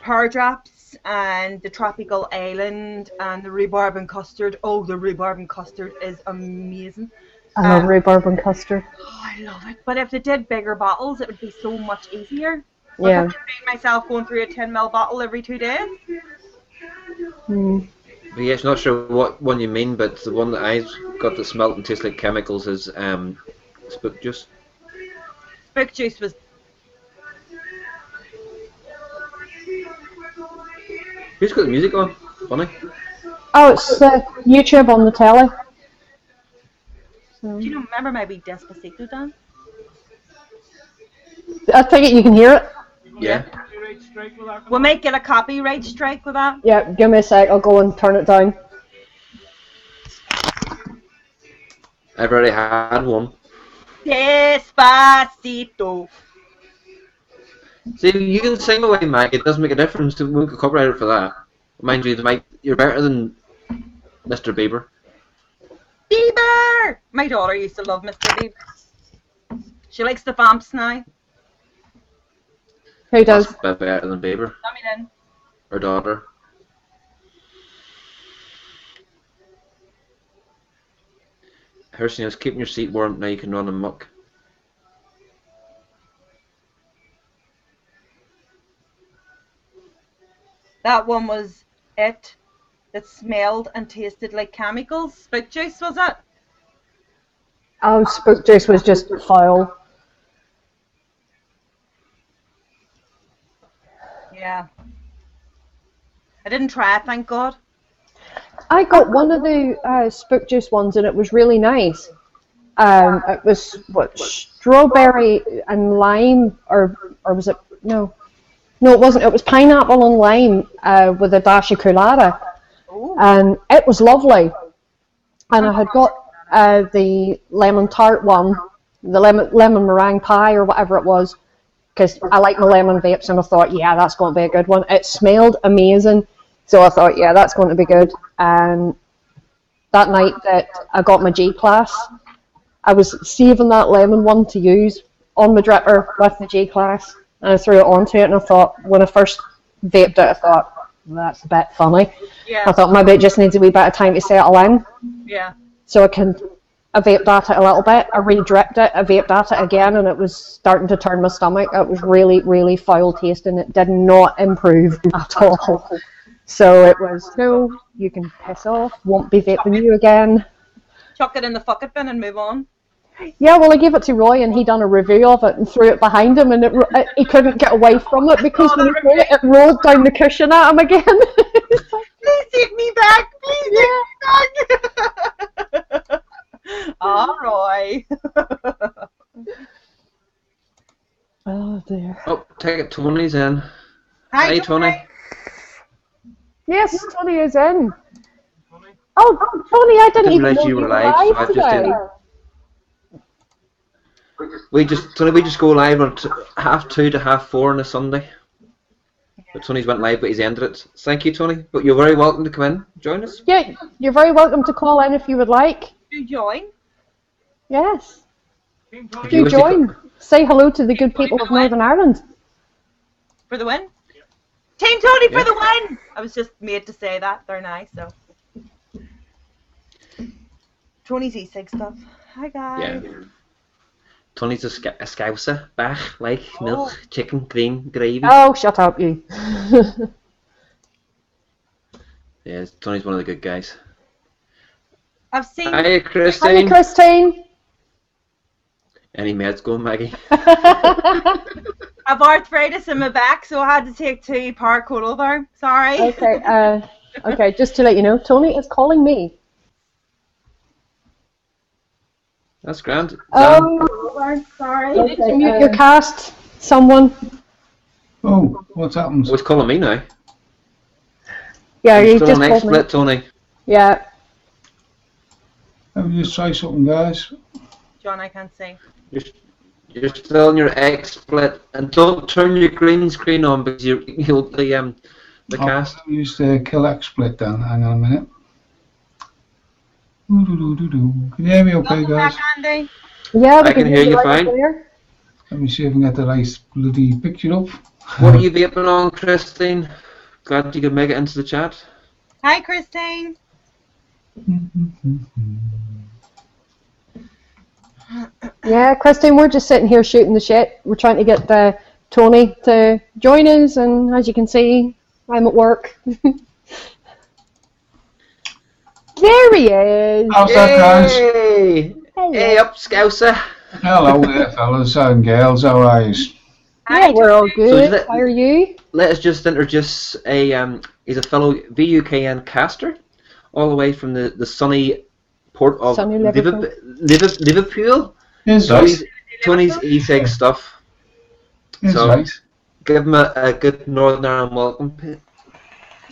Power Drops and the Tropical Island and the rhubarb and custard. Oh, the rhubarb and custard is amazing. I love rhubarb and custard. Oh, I love it. But if they did bigger bottles, it would be so much easier. Yeah. I could find myself going through a 10ml bottle every 2 days. Mm. But yeah, it's not sure what one you mean, but the one that I got that smelt and tastes like chemicals is spook juice. Spook juice was. Who's got the music on? Funny. Oh, it's YouTube on the telly. So. Do you remember maybe Despacito, Dan? I think you can hear it. Yeah. We might get a copyright strike with that. Yeah, give me a sec. I'll go and turn it down. I've already had one. Despacito. See, you can sing away, Mike. It doesn't make a difference. We won't get copyrighted for that. Mind you, you're better than Mr. Bieber. Bieber! My daughter used to love Mr. Bieber. She likes the vamps now. Who does? That's a bit better than Bieber. Let me in. Her daughter. Hershey, keeping your seat warm, now you can run amok. That one was it. That smelled and tasted like chemicals. Spook juice, was it? Oh, spook juice was just foul. Yeah. I didn't try it, thank God. I got one of the spook juice ones, and it was really nice. It was strawberry and lime, or was it no, it wasn't. It was pineapple and lime with a dash of colada, and it was lovely. And I had got the lemon tart one, the lemon meringue pie or whatever it was, because I like my lemon vapes, and I thought, yeah, that's going to be a good one. It smelled amazing. So I thought, yeah, that's going to be good. And that night that I got my G-Class, I was saving that lemon one to use on my dripper with the G-Class, and I threw it onto it, and I thought, when I first vaped it, I thought, well, that's a bit funny. Yeah. I thought maybe it just needs a wee bit of time to settle in. Yeah. So I vaped at it a little bit, I re-dripped it, I vaped at it again, and it was starting to turn my stomach. It was really, really foul tasting. It did not improve at all. So it was, no, you can piss off, won't be vaping you again. Chuck it in the fuck it bin and move on. Yeah, well, I gave it to Roy, and he done a review of it and threw it behind him, and he couldn't get away from it because when he threw it, it rolled down the cushion at him again. Please take me back! Please take me back! Oh, Roy. Oh, dear. Oh, take it, Tony's in. Hi, Hey, Tony. Yes, Tony is in. Oh, Tony, I didn't even know you were live so I just today. Tony, we just go live on 2:30 to 4:30 on a Sunday. But Tony's went live, but he's ended it. Thank you, Tony. But you're very welcome to come in, join us. Yeah, you're very welcome to call in if you would like. Do join. Yes. If you Do wish to join. Say hello to the good people of Northern Ireland. for the win. Team Tony for Yeah. the win! I was just made to say that. They're nice, so. Tony's e-cig stuff. Hi, guys. Yeah. Tony's a scouser, bach, like Oh. milk, chicken, cream, gravy. Oh, shut up, you. Yeah, Tony's one of the good guys. I've seen. Hi, Hi, Christine. Christine. Any meds going, Maggie? I've arthritis in my back, so I had to take 2 Paraquat over. Sorry. Okay, okay, just to let you know, Tony is calling me. That's grand. Sorry. You need to mute your cast, someone. Oh, what's happened? Oh, it's calling me now. Yeah, You're you still just on told me. XSplit, Tony. Yeah. Let me just try something, guys. John, I can't see. You're still on your XSplit, and don't turn your green screen on because you'll the cast. I'll use the kill XSplit then. Hang on a minute. Ooh-doo-doo-doo-doo. Can you hear me okay, Welcome guys? back, Andy. Yeah, we I can hear you loud and fine. clear. Let me see if I can get the right bloody picture up. What are you vaping on, Christine? Glad you could make it into the chat. Hi, Christine. Yeah, Christine, we're just sitting here shooting the shit. We're trying to get Tony to join us, and as you can see, I'm at work. There he is. How's that, guys? Hey! Hello. Hey, up, Scouser! Hello there, fellas and girls. How are you? Yeah, we're all So good. let- How are you? Let us just introduce he's a fellow VUKN caster, all the way from the sunny port of Sunny Liverpool. Liverpool. Yes, So right. Tony's e-cig stuff. Yes, so- right. Give him a good Northern Ireland welcome,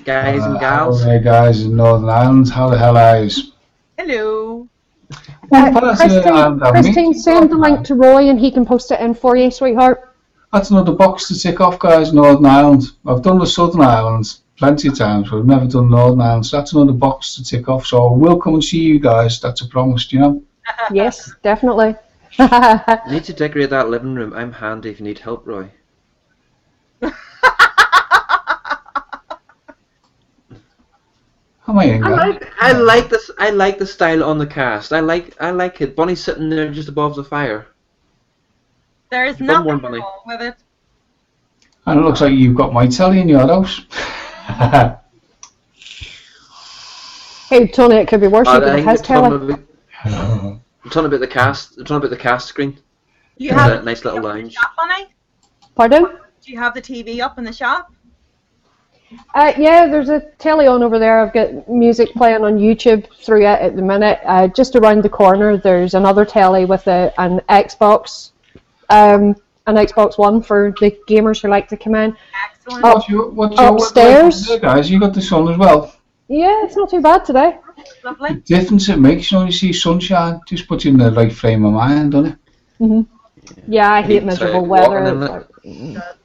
guys and gals. Hey, guys in Northern Ireland. How the hell are you? Hello. Christine, send the link to Roy and he can post it in for you, sweetheart. That's another box to tick off, guys. Northern Ireland. I've done the Southern Islands plenty of times, but I've never done Northern Ireland. So that's another box to tick off. So we'll come and see you guys. That's a promise, you know. Yes, definitely. Need to decorate that living room. I'm handy if you need help, Roy. How am I in, guys? I like this. I like the style on the cast. I like it. Bonnie's sitting there just above the fire. There is One nothing more, Bunny. wrong with it. And it looks like you've got my telly in your house. Hey, Tony, it could be worse. You I could have think his it's talking telly. about the cast. Talking about the cast screen. You There's have a nice little the TV up in the lounge. shop, Bunny? Pardon? Do you have the TV up in the shop? Yeah, there's a telly on over there. I've got music playing on YouTube through it at the minute. Just around the corner, there's another telly with an Xbox One for the gamers who like to come in. Excellent. Oh, What's your upstairs? there, guys? You got the sun as well. Yeah, it's not too bad today. The Lovely. difference it makes, you know, you see sunshine, just puts you in the right frame of mind, doesn't it? Yeah, I hate Need miserable to weather. walk in It's like-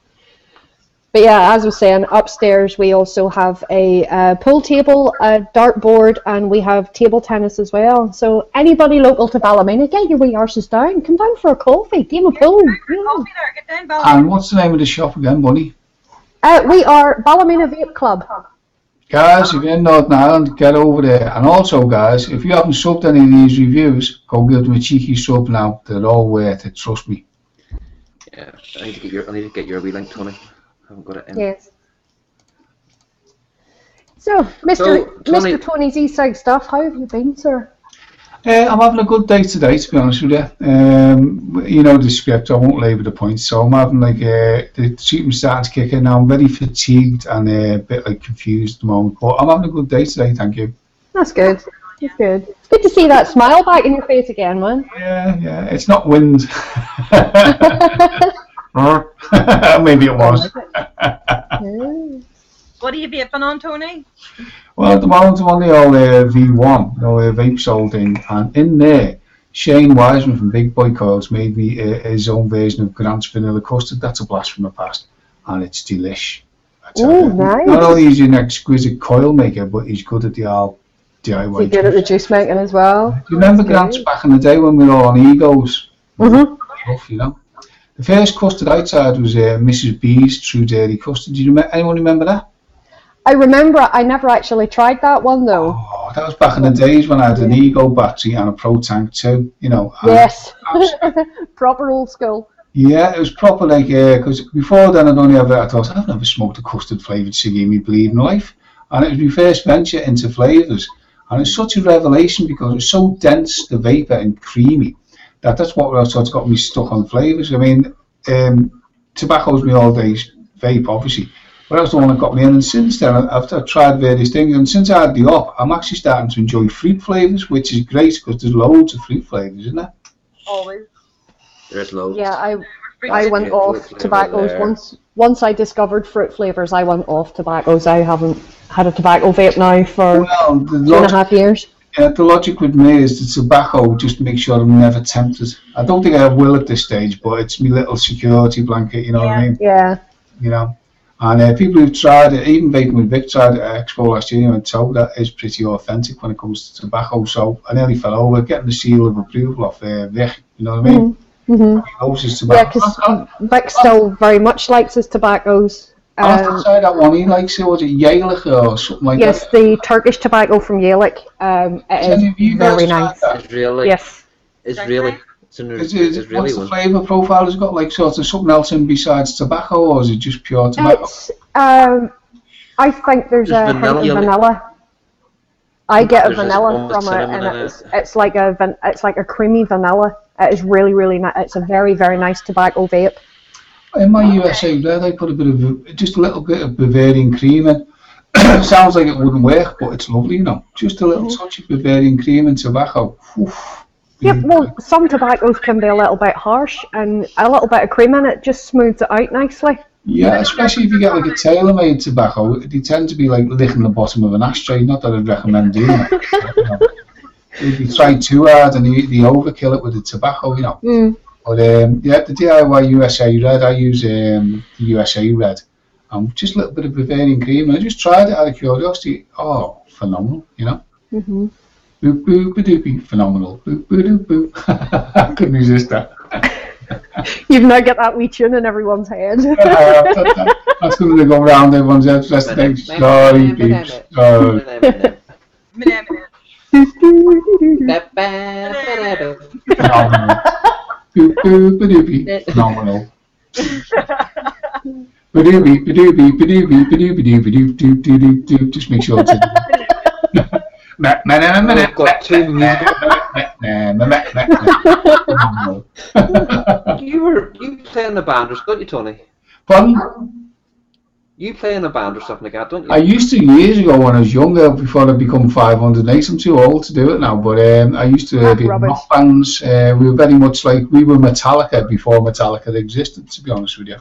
But yeah, as I was saying, upstairs we also have a pool table, a dartboard, and we have table tennis as well. So anybody local to Ballymena, get your wee arses down. Come down for a coffee, game of pool. Yeah. Coffee there. Get down, Bella. And what's the name of the shop again, Bunny? We are Ballymena Vape Club. Guys, if you're in Northern Ireland, get over there. And also, guys, if you haven't subbed any of these reviews, go give them a cheeky sub now. They're all worth it, trust me. Yeah, I need to get your wee link, Tony. I haven't got it in. Yes. So, Mr. So, Tony- Mr. Tony's e-cig stuff, how have you been, sir? I'm having a good day today, to be honest with you. You know the script, I won't labour the point. So I'm having the treatment starting to kick in now. I'm very fatigued and a bit confused at the moment. But I'm having a good day today, thank you. That's good. That's good. It's good to see that smile back in your face again, man. Yeah, it's not wind. Maybe it was. What are you vaping on, Tony? Well, at the moment I'm on the old V1, vape sold in, and in there, Shane Wiseman from Big Boy Coils made me his own version of Grant's Vanilla Custard. That's a blast from the past, and it's delish. I tell Oh, you. nice. Not only is he an exquisite coil maker, but he's good at the old DIY. You're good at the juice making as well. Do you remember That's Grant's good. back in the day when we were all on egos? Mhm. Tough, you know. The first custard I tried was Mrs. B's True Dairy Custard. Do you anyone remember that? I remember it. I never actually tried that one though. Oh, that was back in the days when I had an Ego battery and a Pro Tank too. You know. Yes. Proper old school. Yeah, it was proper like, because before then I thought I've never smoked a custard flavoured ciggy in my bleeding life. And it was my first venture into flavours. And it's such a revelation because it's so dense, the vapour, and creamy, that's what sort of got me stuck on flavours. I mean, tobacco's my all day vape, obviously. But that was the one that got me in. And since then, I've tried various things. And since I had the op, I'm actually starting to enjoy fruit flavours, which is great because there's loads of fruit flavours, isn't there? Always. There's loads. Yeah, I went off tobaccos once I discovered fruit flavours. I went off tobaccos. I haven't had a tobacco vape now for 2.5 years. Yeah, the logic with me is the tobacco just makes sure I'm never tempted. I don't think I will at this stage, but it's my little security blanket. You know what I mean? Yeah. You know, and people who've tried it, even Vaping with Vic tried it at Expo last year, and told that is pretty authentic when it comes to tobacco. So I nearly fell over getting the seal of approval off Vic. You know what I mean? Mm-hmm. Yeah, because Vic still very much likes his tobaccos. I have to try that one. He likes it. Was it Yalich or something like that? Yes, the Turkish tobacco from Yalich. It is very nice. It's really. Yes. It's really. It's really what's the flavour profile? Has it got like sort of something else in besides tobacco, or is it just pure tobacco? It's, I think there's a hint of vanilla. I get a vanilla from it, and it's like a creamy vanilla. It is really, really nice. It's a very, very nice tobacco vape. In my USA Red, I put just a little bit of Bavarian cream in. Sounds like it wouldn't work, but it's lovely, you know. Just a little touch of Bavarian cream and tobacco. Oof, yep, well, some tobaccos can be a little bit harsh, and a little bit of cream in it just smooths it out nicely. Yeah, especially if you get like a tailor-made tobacco, they tend to be like licking the bottom of an ashtray. Not that I'd recommend doing it. If you try too hard and you overkill it with the tobacco, you know. But yeah, the DIY USA Red, I use the USA Red. Just a little bit of Bavarian cream. I just tried it out of curiosity. Oh, phenomenal, you know. Boop boop doopy, phenomenal. Boop boop boop. I couldn't resist that. You've now got that wee tune in everyone's head. That's going to go around everyone's head. That's the thing. Sorry, peeps. Phenomenal. Phenomenal. Just make sure it's I've got 2 music. You play in a band or don't you, Tony? Pardon? You play in a band or something like that, don't you? I used to years ago when I was younger, before I become 508. I'm too old to do it now, but I used to be in rock bands. We were very much like, we were Metallica before Metallica existed, to be honest with you.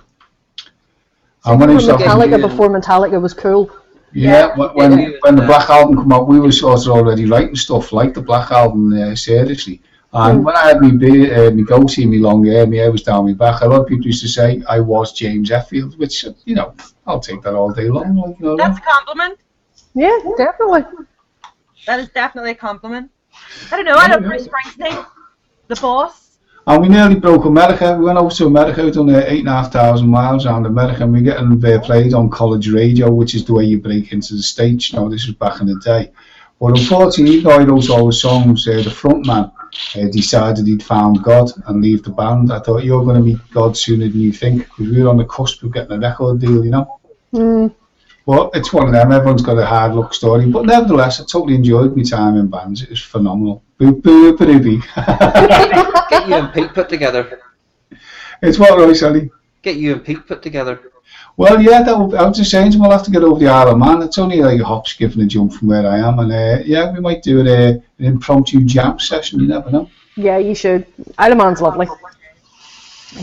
And when Metallica before Metallica was cool. Yeah, when the Black Album came out, we were sort of already writing stuff like the Black Album, seriously. And when I had my goatee, my long hair, my hair was down my back, a lot of people used to say I was James Hetfield, which, you know, I'll take that all day long. Like, you know, that's a compliment. Yeah, definitely. That is definitely a compliment. I don't know, I love Bruce Springsteen, the boss. And we nearly broke America. We went over to America, we've done 8,500 miles around America, and we're getting played on college radio, which is the way you break into the States. You know, this was back in the day. But unfortunately, even though I wrote all the songs, the front man decided he'd found God and leave the band. I thought, you're going to meet God sooner than you think, because we were on the cusp of getting a record deal, you know. But it's one of them. Everyone's got a hard luck story. But nevertheless, I totally enjoyed my time in bands. It was phenomenal. Boop, boop, boop, boop. Get you and Pete put together. It's what, Roy, Sally? Get you and Pete put together. Well, yeah, I was just saying, we'll have to get over the Isle of Man. It's only like a hop, skip and a jump from where I am. And yeah, we might do an impromptu jam session, you never know. Yeah, you should. Isle of Man's lovely.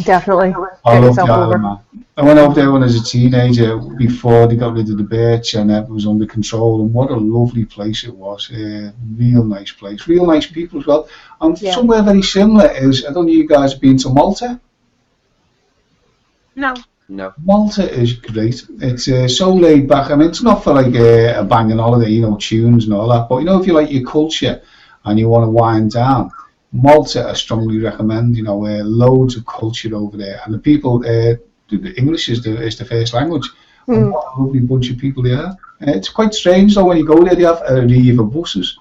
Definitely. I love the Isle of Man. I went over there when I was a teenager, before they got rid of the birch and it was under control, and what a lovely place it was. Real nice place, real nice people as well. And somewhere very similar is, I don't know, you guys have been to Malta? No. Malta is great. It's so laid back. I mean, it's not for like a banging holiday, you know, tunes and all that, but you know, if you like your culture and you want to wind down, Malta, I strongly recommend. You know, loads of culture over there, and the people. The English is the first language. And what a lovely bunch of people they are. It's quite strange though when you go there. They have a river buses,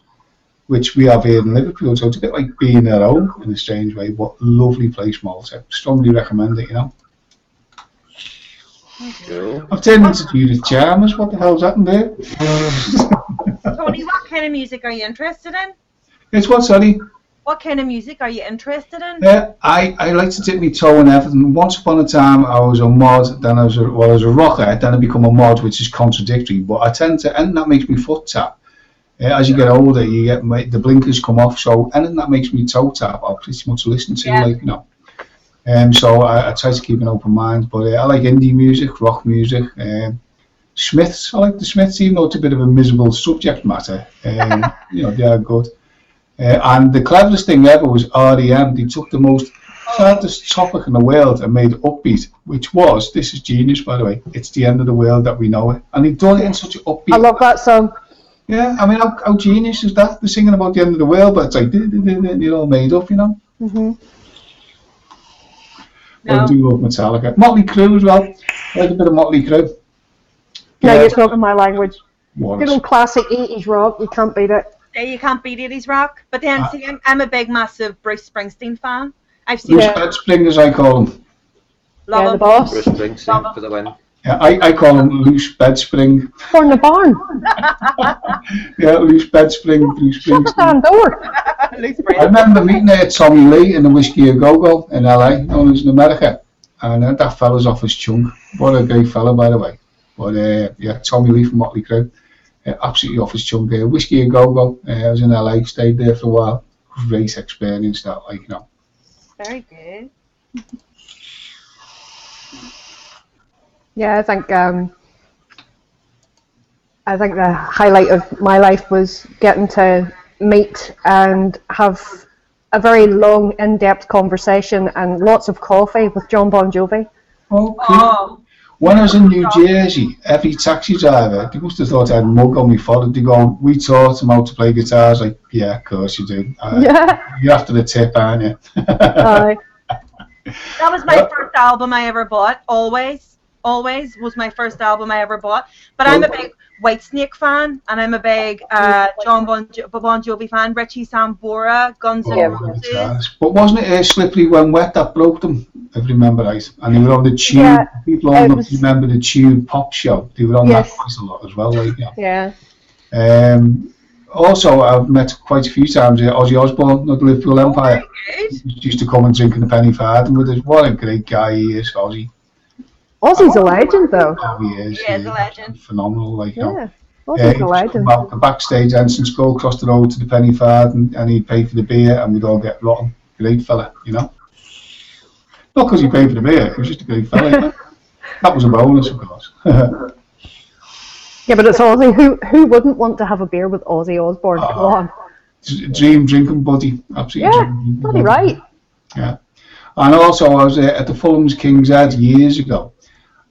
which we have here in Liverpool. So it's a bit like being at home in a strange way. But lovely place, Malta. Strongly recommend it. You know. Cool. I've turned into Judith Chalmers. What the hell's happened there? Tony, what kind of music are you interested in? It's what, sorry? What kind of music are you interested in? Yeah, I like to dip my toe in everything. Once upon a time, I was a mod, then I was a rocker, then I become a mod, which is contradictory. But I tend to, and that makes me foot tap. As you get older, you get the blinkers come off. So anything that makes me toe tap, I'll pretty much listen to, like, you know. So I try to keep an open mind. But I like indie music, rock music. Smiths, I like the Smiths, even though it's a bit of a miserable subject matter. You know, they are good. And the cleverest thing ever was REM. They took the most hardest topic in the world and made it upbeat, which was, this is genius by the way, it's the end of the world that we know it. And they've done it in such an upbeat. I love that song. Yeah, I mean, how genius is that? They're singing about the end of the world, but it's like, you're all made up, you know? Mm-hmm. I do love Metallica. Motley Crue as well. I like a bit of Motley Crue. Now you're talking my language. What? Good old classic 80s rock, you can't beat it. Yeah, you can't beat 80s rock. But then, see, I'm a big, massive Bruce Springsteen fan. I've seen Bruce Bedspring, as I call him. Love the him. boss. Bruce Springsteen for the win. Yeah, I call him Loose Bedspring. Born the barn. Yeah, Loose Bedspring, Bruce Shut the Springsteen. damn door. I remember meeting Tommy Lee in the Whiskey A Go-Go in LA, known as in America. And that fella's off his chunk. What a great fella, by the way. But yeah, Tommy Lee from Motley Crue. Absolutely off his chunk. Whiskey A Go-Go. I was in LA, stayed there for a while. Great experience, that, like, you know. Very good. Yeah, I think the highlight of my life was getting to meet and have a very long, in-depth conversation and lots of coffee with John Bon Jovi. Oh, cool. When I was in New Jersey, every taxi driver, they must have thought I had a mug on my forehead. They go, we taught him how to play guitar. I was like, yeah, of course you do. Yeah. You're after the tip, aren't you? Aye. That was my first album I ever bought. Always was my first album I ever bought. But I'm a big Whitesnake fan, and I'm a big John Bon Jovi fan. Richie Sambora, Guns N' Roses. But wasn't it Slippery When Wet that broke them, if I remember right? And they were on the Tube. Yeah, People all remember the Tube pop show. They were on that quite a lot as well. Like, yeah. Also, I've met quite a few times Ozzy Osbourne of the Liverpool Empire. He used to come and drink in the Penny Farthing with us. What a great guy he is, Ozzy. Ozzy's a legend, though. Oh, he is. He is a legend. Phenomenal, like, you know. Ozzy's a legend. The backstage entrance, go across the road to the Penny Farthing, and he'd pay for the beer, and we'd all get rotten. Great fella, you know. Not because he paid for the beer, he was just a great fella. You know? That was a bonus, of course. Yeah, but it's Ozzy. Who wouldn't want to have a beer with Ozzy Osbourne? Come on. Dream drinking buddy, absolutely. Yeah, bloody right. Yeah. And also, I was at the Fulham's King's Head years ago.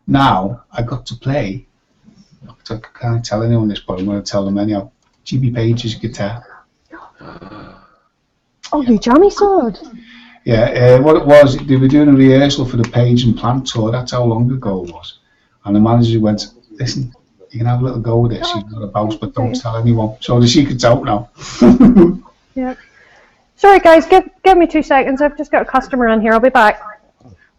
Now, I got to play, I can't tell anyone this, but I'm going to tell them anyhow, Jimmy Page's guitar. Oh, you jammy sword. Yeah, what it was, they were doing a rehearsal for the Page and Plant tour, that's how long ago it was. And the manager went, listen, you can have a little go with this, you've got a bounce, but don't tell anyone. So the secret's out now. Yeah. Sorry guys, give me 2 seconds, I've just got a customer in here, I'll be back.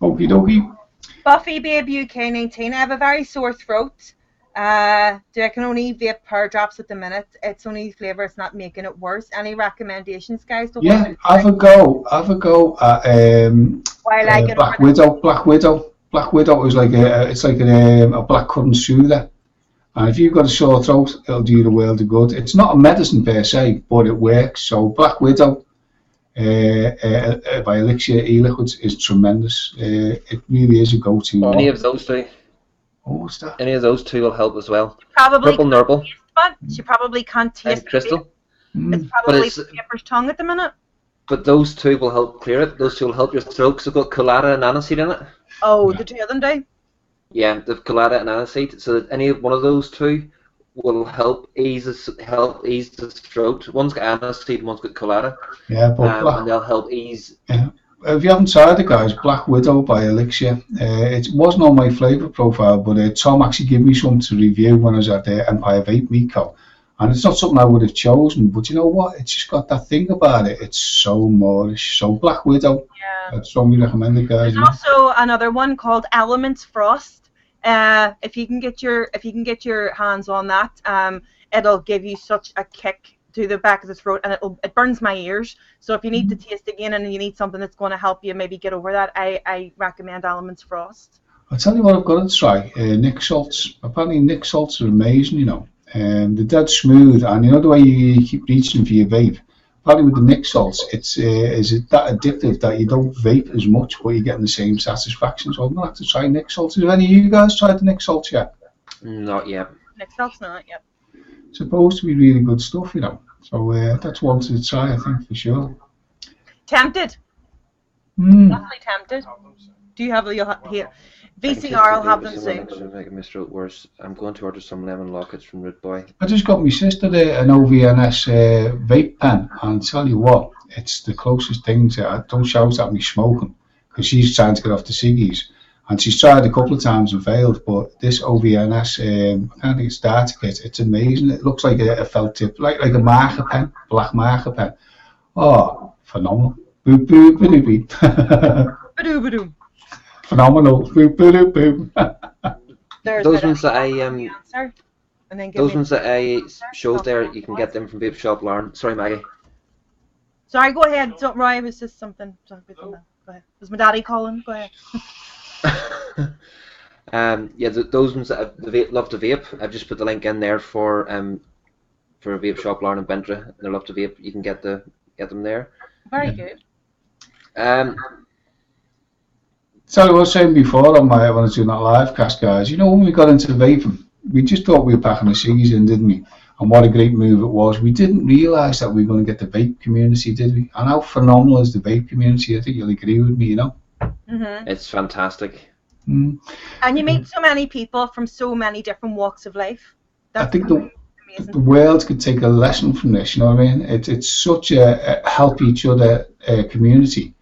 Okie dokie. Buffy Babe UK 19. I have a very sore throat. I can only vape power drops at the minute. It's only flavour, it's not making it worse. Any recommendations, guys? Yeah, have a go at Black Widow. Black Widow is like a blackcurrant soother. And if you've got a sore throat, it'll do you the world of good. It's not a medicine per se, but it works. So Black Widow by Elixir E-Liquids is tremendous. It really is a go-to. Any of those two? Oh, what's that? Any of those two will help as well. Probably Purple Nurple. But she probably can't taste And Crystal. It's probably paper's tongue at the minute. But those two will help clear it. Those two will help your throat because they've got colada and aniseed in it. Oh, the two of them do? Yeah, they've colada and aniseed. So that any one of those two will help ease the throat. One's got aniseed, one's got colada, Yeah, but and they'll help ease. yeah. If you haven't tried it, guys, Black Widow by Elixir. It wasn't on my flavour profile, but Tom actually gave me some to review when I was at the Empire Vape Meeco. And it's not something I would have chosen, but you know what? It's just got that thing about it. It's so Moorish. So Black Widow, I'd strongly recommend it, guys. There's also another one called Elements Frost. If you can get your hands on that, it'll give you such a kick to the back of the throat, and it burns my ears. So if you need to taste again and you need something that's going to help you maybe get over that, I recommend Elements Frost. I'll tell you what I've got to try. Nick salts. Apparently Nick salts are amazing, you know. They're dead smooth, and you know the way you keep reaching for your vape. Apparently with the Nick salts, is it that addictive that you don't vape as much, but you're getting the same satisfaction. So I'm gonna have to try Nick salts. Have any of you guys tried the Nick salts yet? Not yet. Nick salts, not yet. Supposed to be really good stuff, you know. So that's one to try, I think, for sure. Tempted. Definitely tempted. Do you have here? VCR will have them soon. To make my throat worse, I'm going to order some lemon lockets from Root Boy. I just got my sister an OVNS vape pen, and tell you what, it's the closest thing to. Don't shout at me smoking, because she's trying to get off the ciggies. And she's tried a couple of times and failed, but this OVNS, I can't think it's starter kit, it's amazing. It looks like a felt tip, like a marker pen, black marker pen. Oh, phenomenal. Boop, boop, boop, boop. Badoo, badoo. Phenomenal. Boop, boop, boop. Those ones that those ones that I showed there, you can get them from Vape Shop Lauren. Sorry, Maggie. Sorry, go ahead. Don't, Roy, it was just something. Go ahead. Was my daddy calling? Go ahead. Yeah, those ones that love to vape. I've just put the link in there for Vape Shop Lauren and Bentra. They love to vape. You can get them there. Very good. So I was saying before on when I was doing that live cast, guys. You know, when we got into vaping, we just thought we were packing the ciggies in, didn't we? And what a great move it was. We didn't realise that we were going to get the vape community, did we? And how phenomenal is the vape community? I think you'll agree with me, you know. It's fantastic. Mm. And you meet so many people from so many different walks of life. I think the world could take a lesson from this, you know what I mean? It's such a help each other community.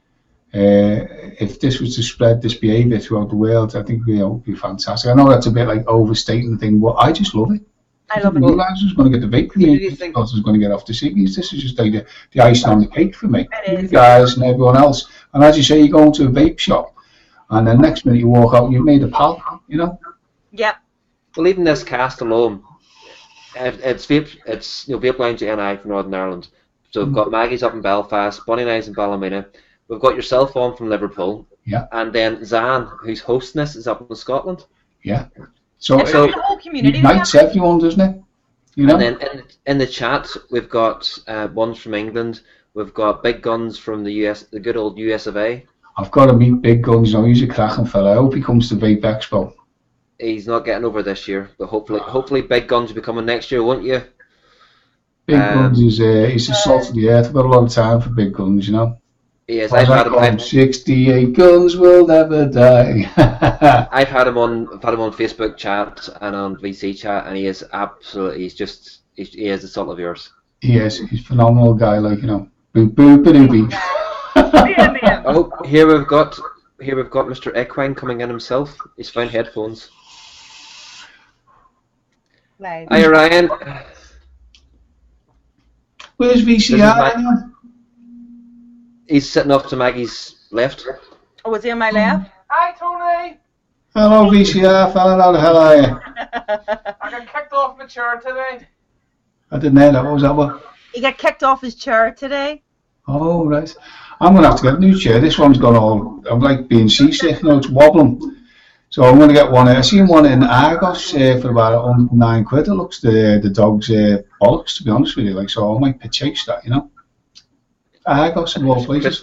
If this was to spread this behaviour throughout the world, I think it would be fantastic. I know that's a bit like overstating the thing, but I just love it. I love it. Well, I was going to get the vape community. I was going to get off the ciggies. This is just like the icing on the cake for me. It is. You guys and everyone else. And as you say, you go into a vape shop, and then next minute you walk out and you've made a pal, you know? Yeah. Well, even this cast alone, it's Vape Lounge NI from Northern Ireland. So we've got Maggie's up in Belfast, Bonnie and I's in Ballymena. We've got yourself on from Liverpool. Yeah. And then Zan, who's hosting this, is up in Scotland. Yeah. So It's the whole community. unites everyone, doesn't it? You know? And then in the chat, we've got ones from England. We've got Big Guns from the US, the good old US of A. I've got to meet Big Guns, you know, he's a cracking fella. I hope he comes to Vape Expo. He's not getting over this year, but hopefully Big Guns will be coming next year, won't you? Big Guns is he's the salt of the earth. I've got a lot of time for Big Guns, you know. Yes, I've had him. 68 guns will never die. I've had him on Facebook chat and on VC chat, and he is absolutely. He is the salt of yours. He is. He's a phenomenal guy, like, you know. Boop boop boop boop. Oh, here we've got Mr. Equine coming in himself. He's found headphones. Hi Ryan. Where's VCR? He's sitting off to Maggie's left. Oh, was he on my left? Hi, Tony. Hello, VCR fella. How the hell are you? I got kicked off my chair today. I didn't hear that. What was that one? He got kicked off his chair today. Oh, right. I'm going to have to get a new chair. This one's gone all... I'm like being seasick, you know, it's wobbling. So I'm going to get one. I seen one in Argos for about 109 quid. It looks the dog's bollocks, to be honest with you. Like, so I might chase that, you know. Argos and all places.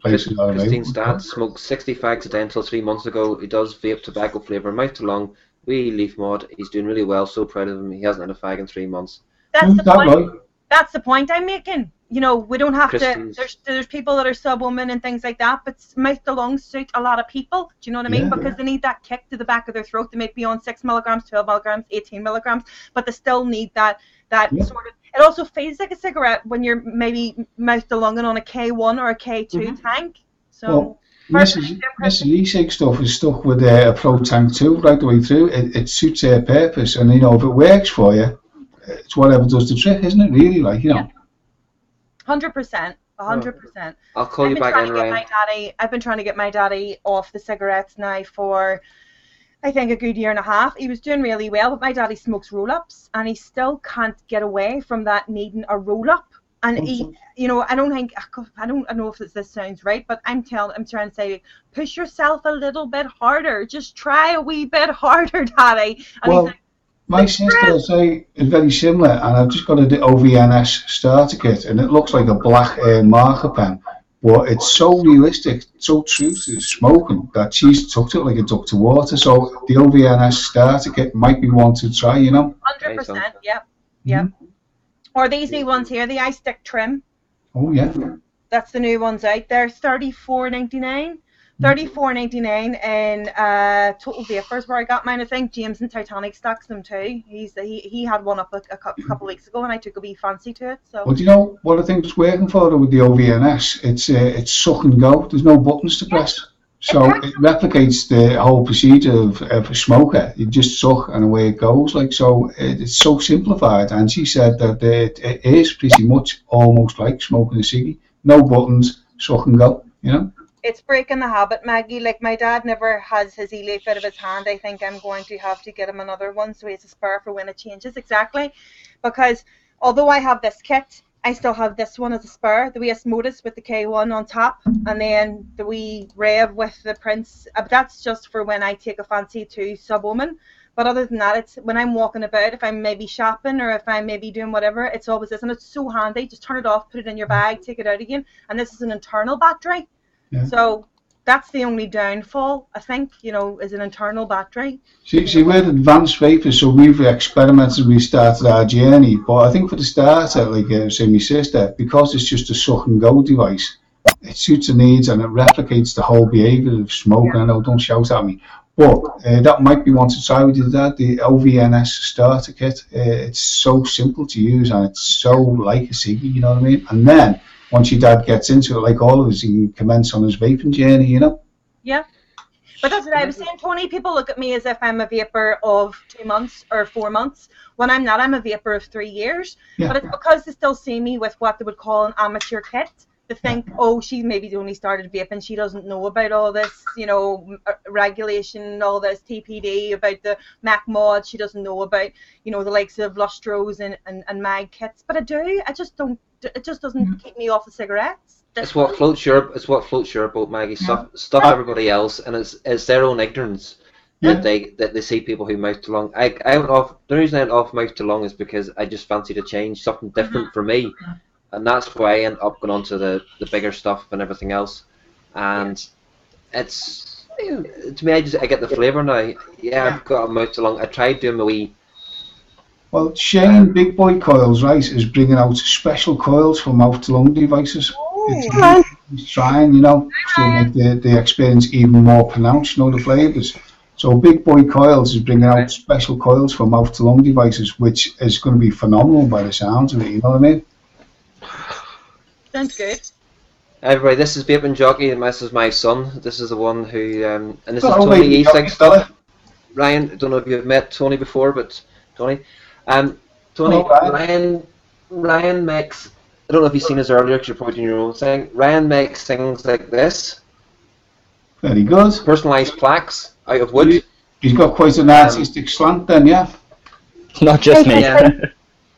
Christine's dad smoked 60 fags a day until 3 months ago. He does vape tobacco flavour, mouth to lung, wee leaf mod. He's doing really well. So proud of him. He hasn't had a fag in 3 months. That's the point. That's the point I'm making. you know, we don't have Christians. to. There's people that are sub-women and things like that, but mouth to lung suit a lot of people. Do you know what I mean? Yeah. Because they need that kick to the back of their throat. They might be on 6 milligrams, 12 milligrams, 18 milligrams, but they still need that Yeah. sort of. It also feels like a cigarette when you're maybe mouth to lunging on a K1 or a K2 tank. So. Well, Mrs. E-cig stuff is stuck with a Pro Tank too, right the way through. It suits their purpose, and you know, if it works for you, it's whatever does the trick, isn't it? Really, like, you know. 100%. 100%. I'll call you back in, Ryan. I've been trying to get my daddy off the cigarettes now for, I think, a good year and a half. He was doing really well, but my daddy smokes roll-ups, and he still can't get away from that needing a roll-up. And he, you know, I don't know if this sounds right, but I'm trying to say, push yourself a little bit harder. Just try a wee bit harder, Daddy. And Well, he's like, my sister, I'll say, is very similar, and I've just got a OVNS starter kit, and it looks like a black marker pen, but it's so realistic, so true to smoking, that she's tucked it like a duck to water. So the OVNS starter kit might be one to try, you know. 100%. Yep. Or these new ones here, the iStick trim. Oh yeah. That's the new ones out there. $34.99. $34.99 in Total Vapors, where I got mine. I think James and Titanic stocks them too. He had one up a couple weeks ago, and I took a wee fancy to it. So. Well, do you know what I think is working for her with the OVNS? It's suck and go. There's no buttons to press. So it replicates the whole procedure of a smoker. You just suck and away it goes. Like, so it's so simplified. And she said that it is pretty much almost like smoking a ciggy. No buttons, suck and go, you know? It's breaking the habit, Maggie. Like, my dad never has his e-leaf out of his hand. I think I'm going to have to get him another one so he has a spare for when it changes. Exactly. Because although I have this kit, I still have this one as a spare, the wee Osmosis with the K1 on top, and then the wee Rev with the Prince. But that's just for when I take a fancy to sub-woman. But other than that, it's when I'm walking about, if I'm maybe shopping or if I'm maybe doing whatever, it's always this. And it's so handy. Just turn it off, put it in your bag, take it out again. And this is an internal battery. Yeah. So that's the only downfall, I think, you know, is an internal battery. See, we're advanced vapors, so we've experimented, we started our journey. But I think for the starter, like say my sister, because it's just a suck and go device, it suits the needs and it replicates the whole behaviour of smoking. Yeah. I know, don't shout at me. But that might be one to try. We did that, the OVNS starter kit. It's so simple to use and it's so like a ciggy, you know what I mean? And then once your dad gets into it, like all of us, he can commence on his vaping journey, you know? Yeah. But that's what I was saying, Tony. People look at me as if I'm a vapor of 2 months or 4 months. When I'm not, I'm a vapor of 3 years. Yeah. But it's because they still see me with what they would call an amateur kit. They think, oh, she maybe only started vaping. She doesn't know about all this, you know, regulation, all this TPD, about the MAC mod. She doesn't know about, you know, the likes of Lustros and Mag kits. But I do. I just don't. It just doesn't keep me off the cigarettes. It's what floats your boat, Maggie. Stuff everybody else, and it's their own ignorance that they see people who mouth to lung. I went off. The reason I went off mouth to lung is because I just fancied a change, something different for me, and that's why I ended up going on to the bigger stuff and everything else. And it's, to me, I get the flavour now. Yeah, I've got a mouth to lung. I tried doing my wee. Well, Shane, Big Boy Coils, right, is bringing out special coils for mouth-to-lung devices. He's trying, you know, to make the experience even more pronounced, you know, the flavours. So Big Boy Coils is bringing out special coils for mouth-to-lung devices, which is going to be phenomenal by the sounds of it, you know what I mean? Sounds good. Everybody, this is Vaping Jockey, and this is my son. This is the one who, and this is Tony E-cig stuff. Ryan, I don't know if you've met Tony before, but Tony... Tony, hello, Ryan makes, I don't know if you've seen his earlier because you're probably doing your own thing. Ryan makes things like this. Very good. Personalised plaques out of wood. He's got quite an artistic slant then, yeah? Not just me. Yeah.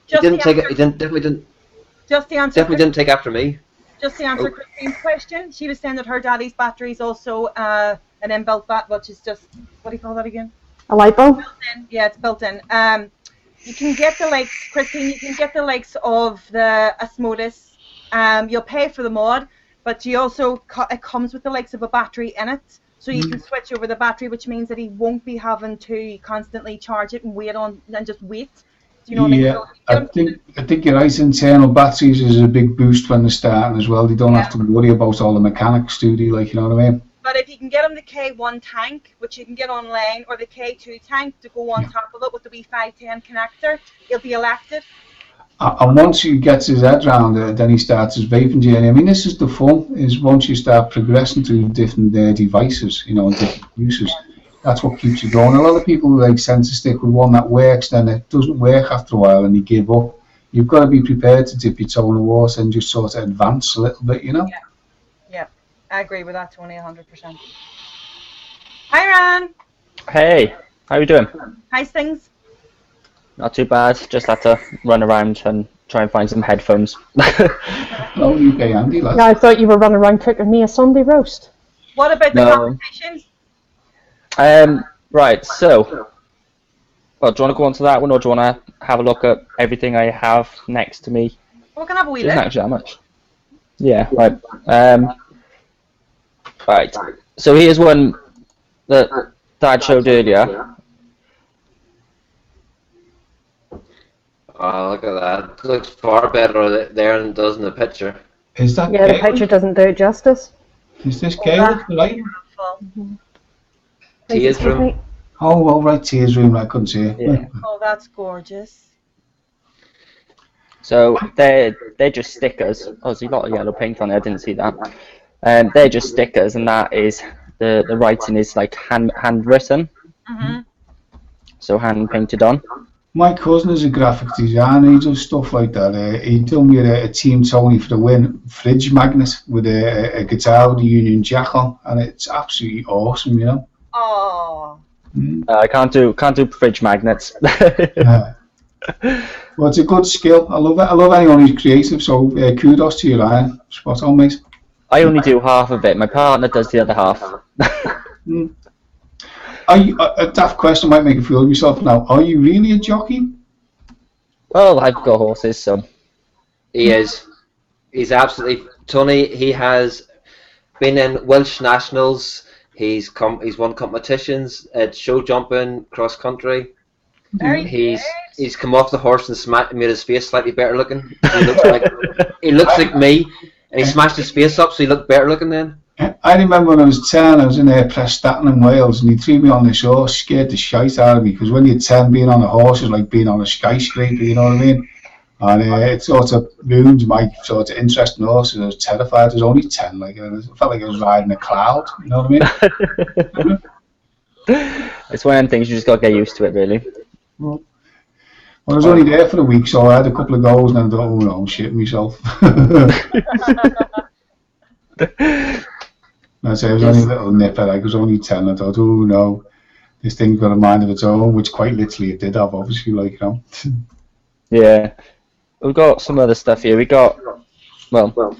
He definitely didn't take after me. Just to answer Christine's question, she was saying that her daddy's battery is also an inbuilt bat, which is just, what do you call that again? A light bulb? Yeah, it's built in. You can get the likes, Christine, you can get the likes of the Osmosis. You'll pay for the mod, but you also, it comes with the likes of a battery in it. So you can switch over the battery, which means that he won't be having to constantly charge it and wait on, and just wait. Do you know what I mean? Yeah, So get 'em I think you're right. Internal batteries is a big boost when they're starting as well. They don't have to worry about all the mechanics, do they? Like, you know what I mean? But if you can get them the K1 tank, which you can get online, or the K2 tank to go on top of it with the wee 510 connector, he'll be elected. And once he gets his head around it, then he starts his vaping journey. I mean, this is the fun, is once you start progressing through different devices, you know, and different uses, that's what keeps you going. A lot of people like tend to stick with one that works, then it doesn't work after a while and they give up. You've got to be prepared to dip your toe in the water and just sort of advance a little bit, you know? Yeah, I agree with that, Tony, 100%. Hi, Ran. Hey, how you doing? How's things? Not too bad. Just had to run around and try and find some headphones. Oh, you pay Andy, lad. Yeah, I thought you were running around cooking me a Sunday roast. What about the No. competitions? Right. So, well, do you want to go on to that one, or do you want to have a look at everything I have next to me? We can have a wee Isn't look. actually that much. Yeah. Right. Right. So here's one that Dad showed earlier. Oh, look at that. It looks far better there than it does in the picture. Is that Yeah, the Caleb? picture doesn't do it justice. Is this Caleb? Right? Beautiful. Tears Excuse room. me. Oh, all right, tears room, I couldn't see it. Yeah. Oh, that's gorgeous. So they're just stickers. Oh, there's a lot of yellow paint on there. I didn't see that. They're just stickers, and that is the writing is like handwritten, so hand painted on. My cousin is a graphic designer, he does stuff like that. He done me a Team Tony for the win fridge magnet with a guitar with a Union Jack on, and it's absolutely awesome, you know. Oh. I can't do fridge magnets. Yeah. Well, it's a good skill. I love it. I love anyone who's creative, so kudos to you, Ryan. Spot on, mate. I only do half of it. My partner does the other half. A daft question might make you fool of yourself now. Are you really a jockey? Well, I've got horses, so. He is. He's absolutely Tony. He has been in Welsh nationals. He's won competitions at show jumping, cross country. Very He's come off the horse and made his face slightly better looking. He looks like me, and he smashed his face up so he looked better looking then. I remember when I was 10, I was in Prestatyn in Wales, and he threw me on this horse, scared the shite out of me, because when you're 10, being on a horse is like being on a skyscraper, you know what I mean? And it sort of ruined my sort of interest in horses. I was terrified. I was only 10, like I felt like I was riding a cloud, you know what I mean? It's one of them things you just got to get used to it, really. Well, I was only there for a week, so I had a couple of goals, and then I thought, oh no, I'm shitting myself. I say I was only a little nipper, like I was only 10. I thought, oh no, this thing's got a mind of its own, which quite literally it did have, obviously, like, you know. Yeah. We've got some other stuff here. We got, well,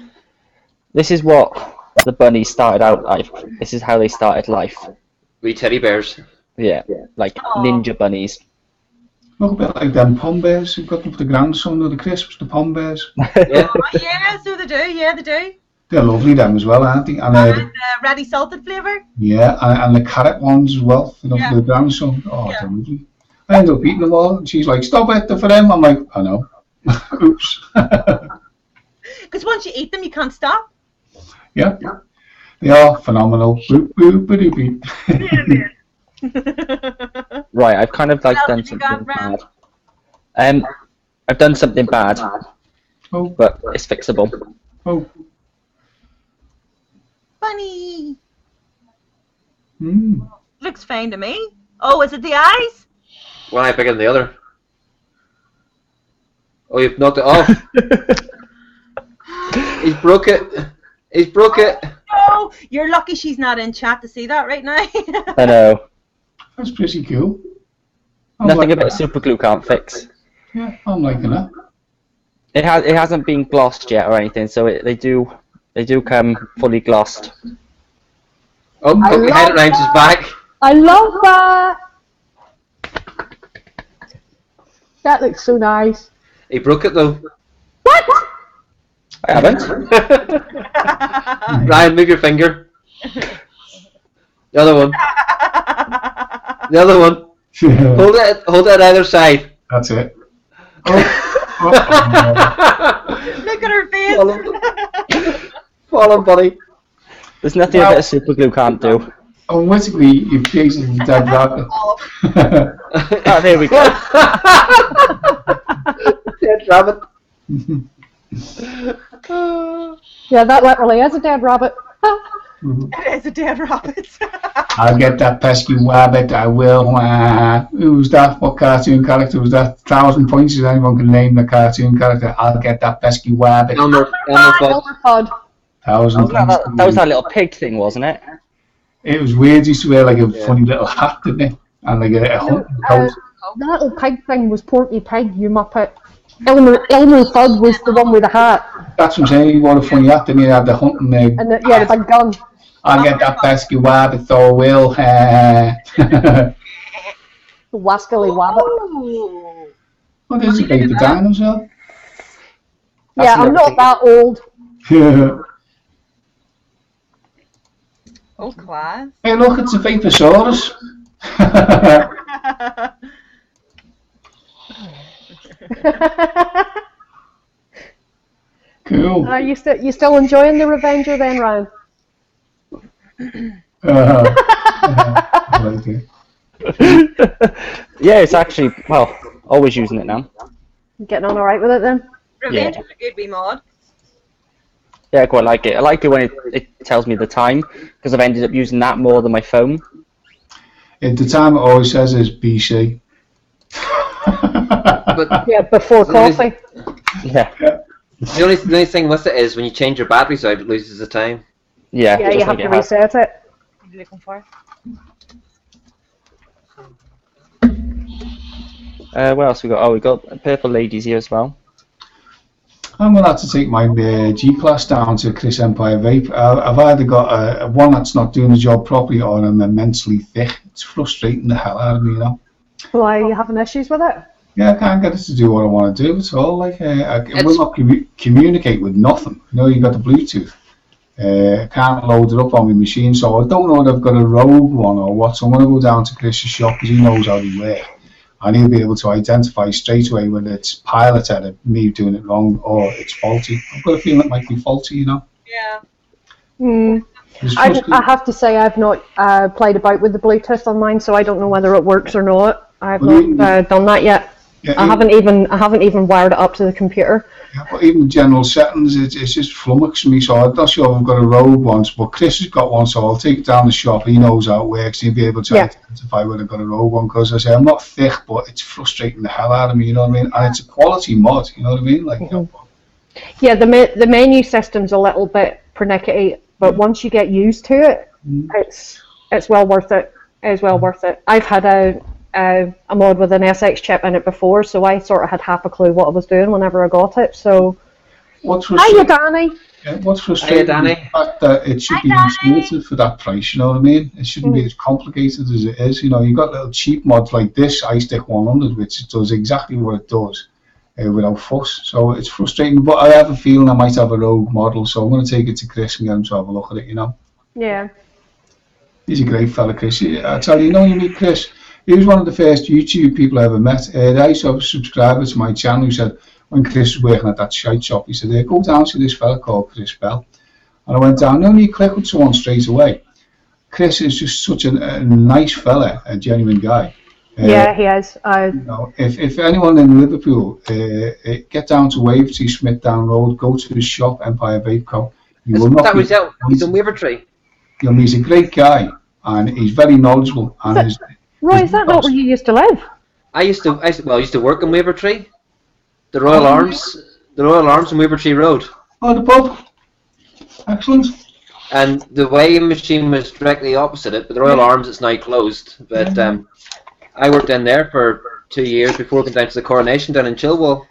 this is what the bunnies started out life. This is how they started life. We teddy bears. Yeah, like ninja bunnies. Look a bit like them pom bears. We've got them for the grandson of the crisps, the pom bears. Yeah. Oh, yeah, so they do. Yeah, they do. They're lovely, them as well, aren't they? And And ready salted flavour. yeah, and the carrot ones as well, you know, Yeah. for the grandson. Oh, Yeah. they're lovely. I end up eating them all, and she's like, "Stop it, they're for him." I'm like, "I know." Oops. Because once you eat them, you can't stop. Yeah, they are phenomenal. Boop, boop, boop, boop. Right, I've kind of like What else done have you got, something Ram? bad. I've done something bad, Oh, but it's fixable. oh. Funny. Mm. Looks fine to me. Oh, is it the eyes? One eye bigger than the other. Oh, you've knocked it off. He's broke it. He's broke it. Oh, you're lucky she's not in chat to see that right now. I know. That's pretty cool. I'm Nothing liking a bit of that. super glue can't fix. Yeah, I'm liking that. It hasn't been glossed yet or anything, so they do come fully glossed. Oh, I quickly hide it love around his back. I love that. That looks so nice. He broke it though. What? I haven't. Ryan, move your finger. The other one. The other one. Hold it either side. That's it. Look at her face. Fall on, buddy. There's nothing a bit of super glue can't do. Unwittingly, you've chased a dead rabbit. Oh, there we go. Dead rabbit. Yeah, that literally is a dead rabbit. It is a dead rabbit. I'll get that pesky rabbit, I will. Who's that? What cartoon character was that? 1,000 points if anyone can name the cartoon character. I'll get that pesky rabbit. Elmer Fudd. Fudd. 1,000 points. That was that little pig thing, wasn't it? It was weird. He used to wear like a funny little hat, didn't he? And like a hunting coat. The little pig thing was Porky Pig, you muppet. Elmer Fudd was the one with the hat. That's what I'm saying. He wore a funny hat, didn't he? He had the hunting And the big gun. I'll get that pesky rabbit, so I will. Wascally Wabbit. What is it, like the dinosaur? Yeah, I'm not that old. Oh, class. Hey, look, it's a Vaposaurus. Cool. You still enjoying the Revenger then, Ryan? I like it. Yeah, it's actually, well, always using it now. Getting on alright with it then? Revenge is a good wee mod. Yeah, I quite like it. I like it when it tells me the time, because I've ended up using that more than my phone. At the time, it always says is BC. But Yeah, before coffee. Yeah. the only thing with it is when you change your batteries out, it loses the time. Yeah, Yeah, just you have like to it has. reset it. What are you looking for? What else we got? Oh, we got purple ladies here as well. I'm going to have to take my G-Class down to Chris Empire Vape. I've either got one that's not doing the job properly or I'm immensely thick. It's frustrating the hell out of me, you know. Why are you having issues with it? Yeah, I can't get it to do what I want to do at all. Like, it will not communicate with nothing. You know, you got the Bluetooth. I can't load it up on my machine, so I don't know if I've got a rogue one or what. So I'm going to go down to Chris's shop because he knows how they work. And he'll be able to identify straight away whether it's pilot edit, me doing it wrong, or it's faulty. I've got a feeling it might be faulty, you know. Yeah. I have to say I've not played about with the Bluetooth on mine, so I don't know whether it works or not. I've not done that yet. Yeah, I haven't even wired it up to the computer. Yeah, but even general settings, it's just flummoxing me. So I'm not sure if I've got a rogue one, but Chris has got one, so I'll take it down the shop. He knows how it works. He'll be able to identify whether I've got a rogue one. Because I say I'm not thick, but it's frustrating the hell out of me. You know what I mean? And it's a quality mod. You know what I mean? Like. Yeah, the menu system's a little bit pernickety, but once you get used to it, it's well worth it. It's well worth it. I've had a mod with an SX chip in it before, so I sort of had half a clue what I was doing whenever I got it. So, hiya, Danny. Yeah, what's frustrating is the fact that it should be intuitive for that price. You know what I mean? It shouldn't be as complicated as it is. You know, you've got little cheap mods like this iStick 100, which does exactly what it does without fuss. So it's frustrating, but I have a feeling I might have a rogue model, so I'm going to take it to Chris and get him to have a look at it. You know? Yeah. He's a great fella, Chris. I tell you, when you meet Chris. He was one of the first YouTube people I ever met. I used to have a subscriber to my channel who said, when Chris was working at that shite shop, he said, go down to this fella called Chris Bell. And I went down, no, you click with someone straight away. Chris is just such a nice fella, a genuine guy. Yeah, he is. You know, if anyone in Liverpool, get down to Wavertree, Smithdown Road, go to his shop, Empire Vape Co. He's in Wavertree. You know, he's a great guy, and he's very knowledgeable. And Roy, is that not where you used to live? I used to work in Wavertree. The Royal Arms in Wavertree Road. Oh, the pub. Excellent. And the weighing machine was directly opposite it, but the Royal Arms it's now closed. But I worked in there for 2 years before going down to the Coronation down in Chilwell.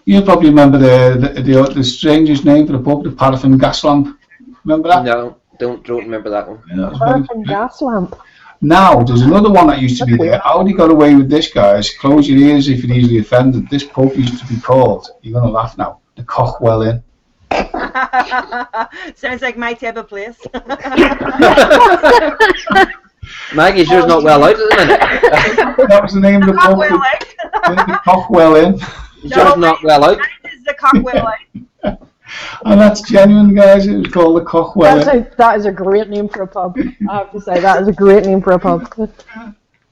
You probably remember the strangest name for the pub, the paraffin gas lamp. Remember that? No, don't remember that one. Yeah, Paraffin gas lamp. Now, there's another one that used to be there. How they got away with this, guys? Close your ears if you're easily offended. This pub used to be called, you're going to laugh now, the Cockwell Inn. Sounds like my type of place. Maggie's yours not well out at the minute. That was the name of the pub. the cock well in. Just not well out. That is the cock well out. And that's genuine, guys. It was called the cock well in. That is a great name for a pub. I have to say, that is a great name for a pub.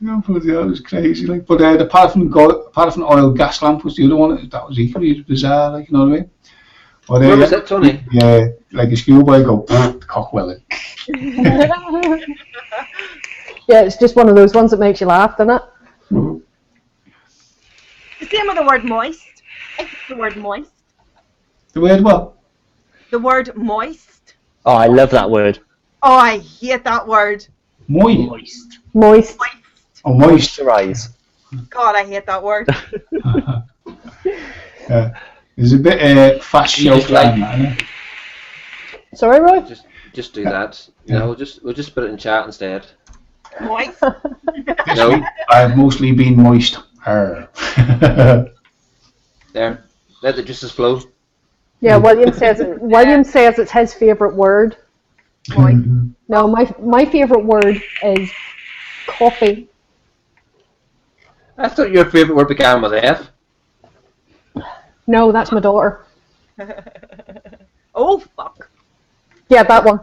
Yeah, bloody hell, it was crazy. Like, but the paraffin oil gas lamp was the other one. That was equally bizarre. Like, you know what I mean? But, Where was it, Tony? Yeah, like a schoolboy go cock well in. Yeah, it's just one of those ones that makes you laugh, doesn't it? The same with the word moist. I hate the word moist. The word what? The word moist. Oh, I love that word. Oh, I hate that word. Moist. Moist. Oh, moist. Moisturize. God, I hate that word. There's a bit fast show Just like- behind that, isn't it? Sorry, Roy? Just do that. You know, we'll just put it in chat instead. Moist. No, I've mostly been moist. Arr. there. Let the juices flow. Yeah, William says it's his favourite word. Moist. No, my favourite word is coffee. I thought your favourite word began with F. No, that's my daughter. Oh, fuck. Yeah, that one.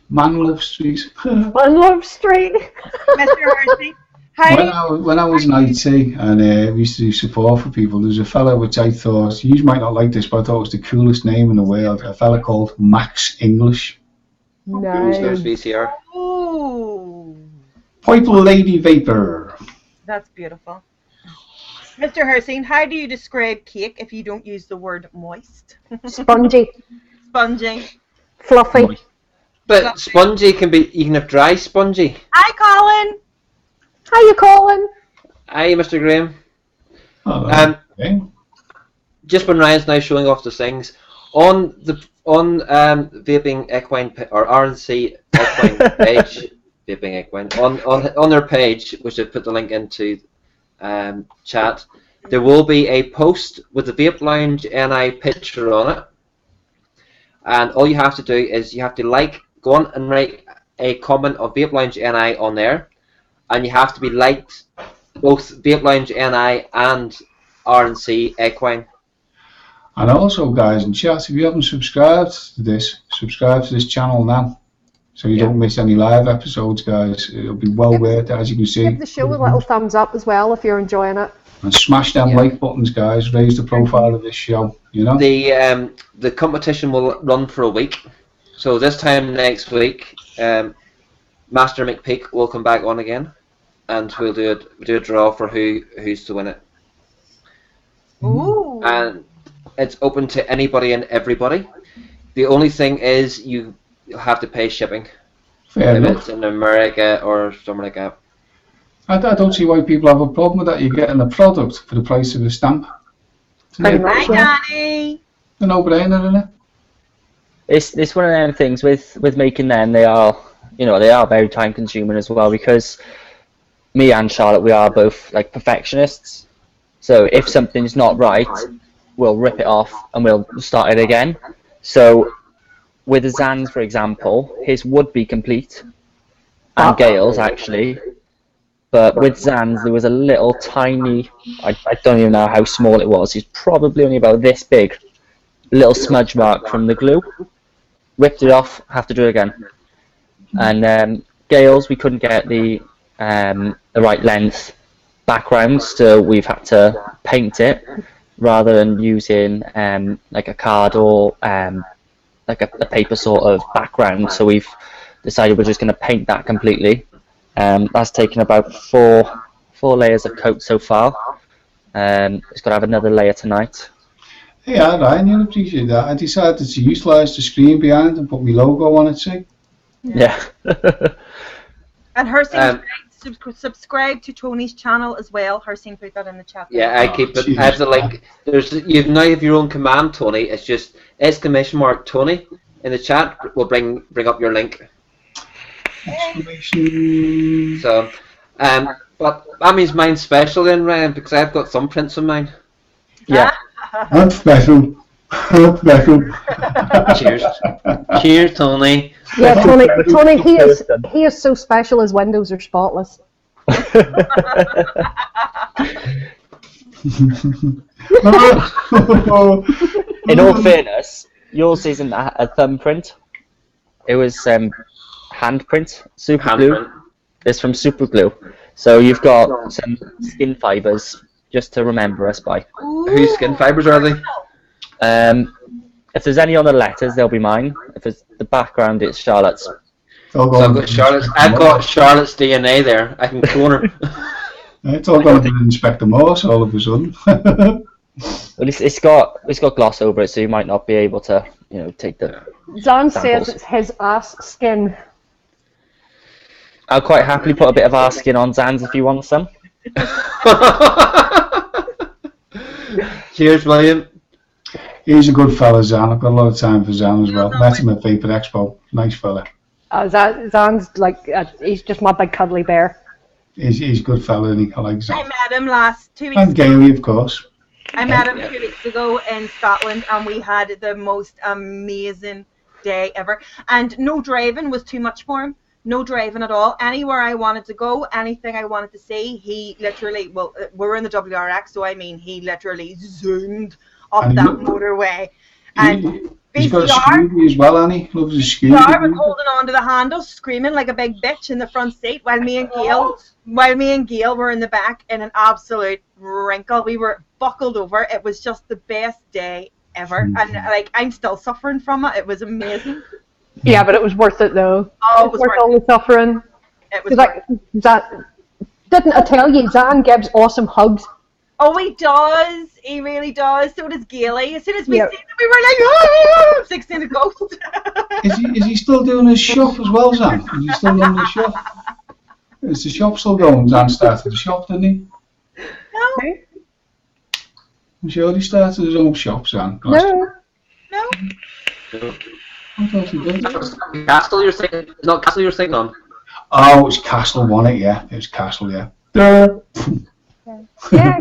Man loves trees. On Love Street. Mr. Hersey. Hi. When I was in IT and we used to do support for people, there was a fella which I thought, you might not like this, but I thought it was the coolest name in the world. A fella called Max English. There's Nice. VCR. Ooh. Purple Lady Vapor. That's beautiful. Mr. Hersey, how do you describe cake if you don't use the word moist? Spongy. Spongy. Fluffy. But spongy can be, you can have dry spongy. Hi, Colin. How you calling? Aye, Mr. Graham. Oh, okay. Just when Ryan's now showing off the things, on Vaping Equine or RNC Equine page, Vaping Equine, on their page, which I've put the link into chat, there will be a post with the Vape Lounge NI picture on it. And all you have to do is you have to go on and write a comment of Vape Lounge NI on there. And you have to be liked both Vape Lounge NI and RNC Equine. And also, guys in chat, if you haven't subscribed to this, subscribe to this channel now, so you don't miss any live episodes, guys. It'll be well worth it, as you can see. Give the show a little thumbs up as well if you're enjoying it. And smash them like buttons, guys. Raise the profile of this show. You know. The competition will run for a week. So this time next week, Master McPeak will come back on again, and we'll do a draw for who's to win it. Ooh. And it's open to anybody and everybody. The only thing is you have to pay shipping. Fair if enough. it's in America or somewhere like that. I don't see why people have a problem with that. You're getting a product for the price of a stamp. Pretty much. Hi, Danny. A no-brainer, isn't it? It's one of them things with making them. They are very time consuming as well, because me and Charlotte, we are both like perfectionists. So if something's not right, we'll rip it off and we'll start it again. So with Zan's, for example, his would be complete, and Gail's actually. But with Zan's, there was a little tiny, I don't even know how small it was. It's probably only about this big, little smudge mark from the glue. Ripped it off, have to do it again. And Gail's, we couldn't get the right length background, so we've had to paint it rather than using like a card or like a paper sort of background. So we've decided we're just going to paint that completely. That's taken about four layers of coat so far. It's got to have another layer tonight. Yeah, Ryan, you'll appreciate that. I decided to utilise the screen behind and put my logo on it, see? Yeah. And Hersin, subscribe to Tony's channel as well. Hersin put that in the chat. Yeah, I keep it. I have the link. You now have your own command, Tony. It's just ! Tony in the chat will bring up your link. Exclamation. So, but that means mine's special then, Ryan, because I've got thumbprints on mine. Yeah. That's special. Cheers. Cheers, Tony. Yeah, Tony, he is so special. His windows are spotless. In all fairness, yours isn't a thumbprint. It was handprint, super glue. It's from super glue. So you've got some skin fibres just to remember us by. Whose skin fibres are they? If there's any on the letters, they'll be mine. If it's the background, it's Charlotte's. So I've got Charlotte's DNA there. I can clone her. It's all going to be Inspector Morse all of a sudden. Well, it's got gloss over it, so you might not be able to, take the. Zan samples. says it's his ass skin. I'll quite happily put a bit of ass skin on Zan's if you want some. Cheers, William. He's a good fella, Zan. I've got a lot of time for Zan as well. Met him at Vapor Expo. Nice fella. Zan's like, he's just my big cuddly bear. He's a good fella, and I like Zan. I met him 2 weeks And ago. Gailey, of course. I met him 2 weeks ago in Scotland, and we had the most amazing day ever. And no driving was too much for him. No driving at all. Anywhere I wanted to go, anything I wanted to see, he literally, well, we're in the WRX, so I mean, he literally zoomed up And that motorway. And He's got a VCR Scooby as well, Annie. Loves his Scooby. was holding on to the handle, screaming like a big bitch in the front seat, while me and Gail were in the back in an absolute wrinkle. We were buckled over. It was just the best day ever, and I'm still suffering from it. It was amazing. Yeah, but it was worth it though. Oh, it was worth all the suffering. It was like Zan, didn't I tell you? Zan gives awesome hugs. Oh, he does. He really does. So does Gailey. As soon as we seen him, we were like, oh, 16 a ghost. Is he still doing his shop as well, Zan? Is he still doing the shop? Is the shop still going? Zan started the shop, didn't he? No. I'm sure he started his own shop, Zan. No. I thought he did. Castle, you're saying? Not Castle, you're saying on? Oh, it was Castle won it, yeah. It was Castle, yeah. Yeah,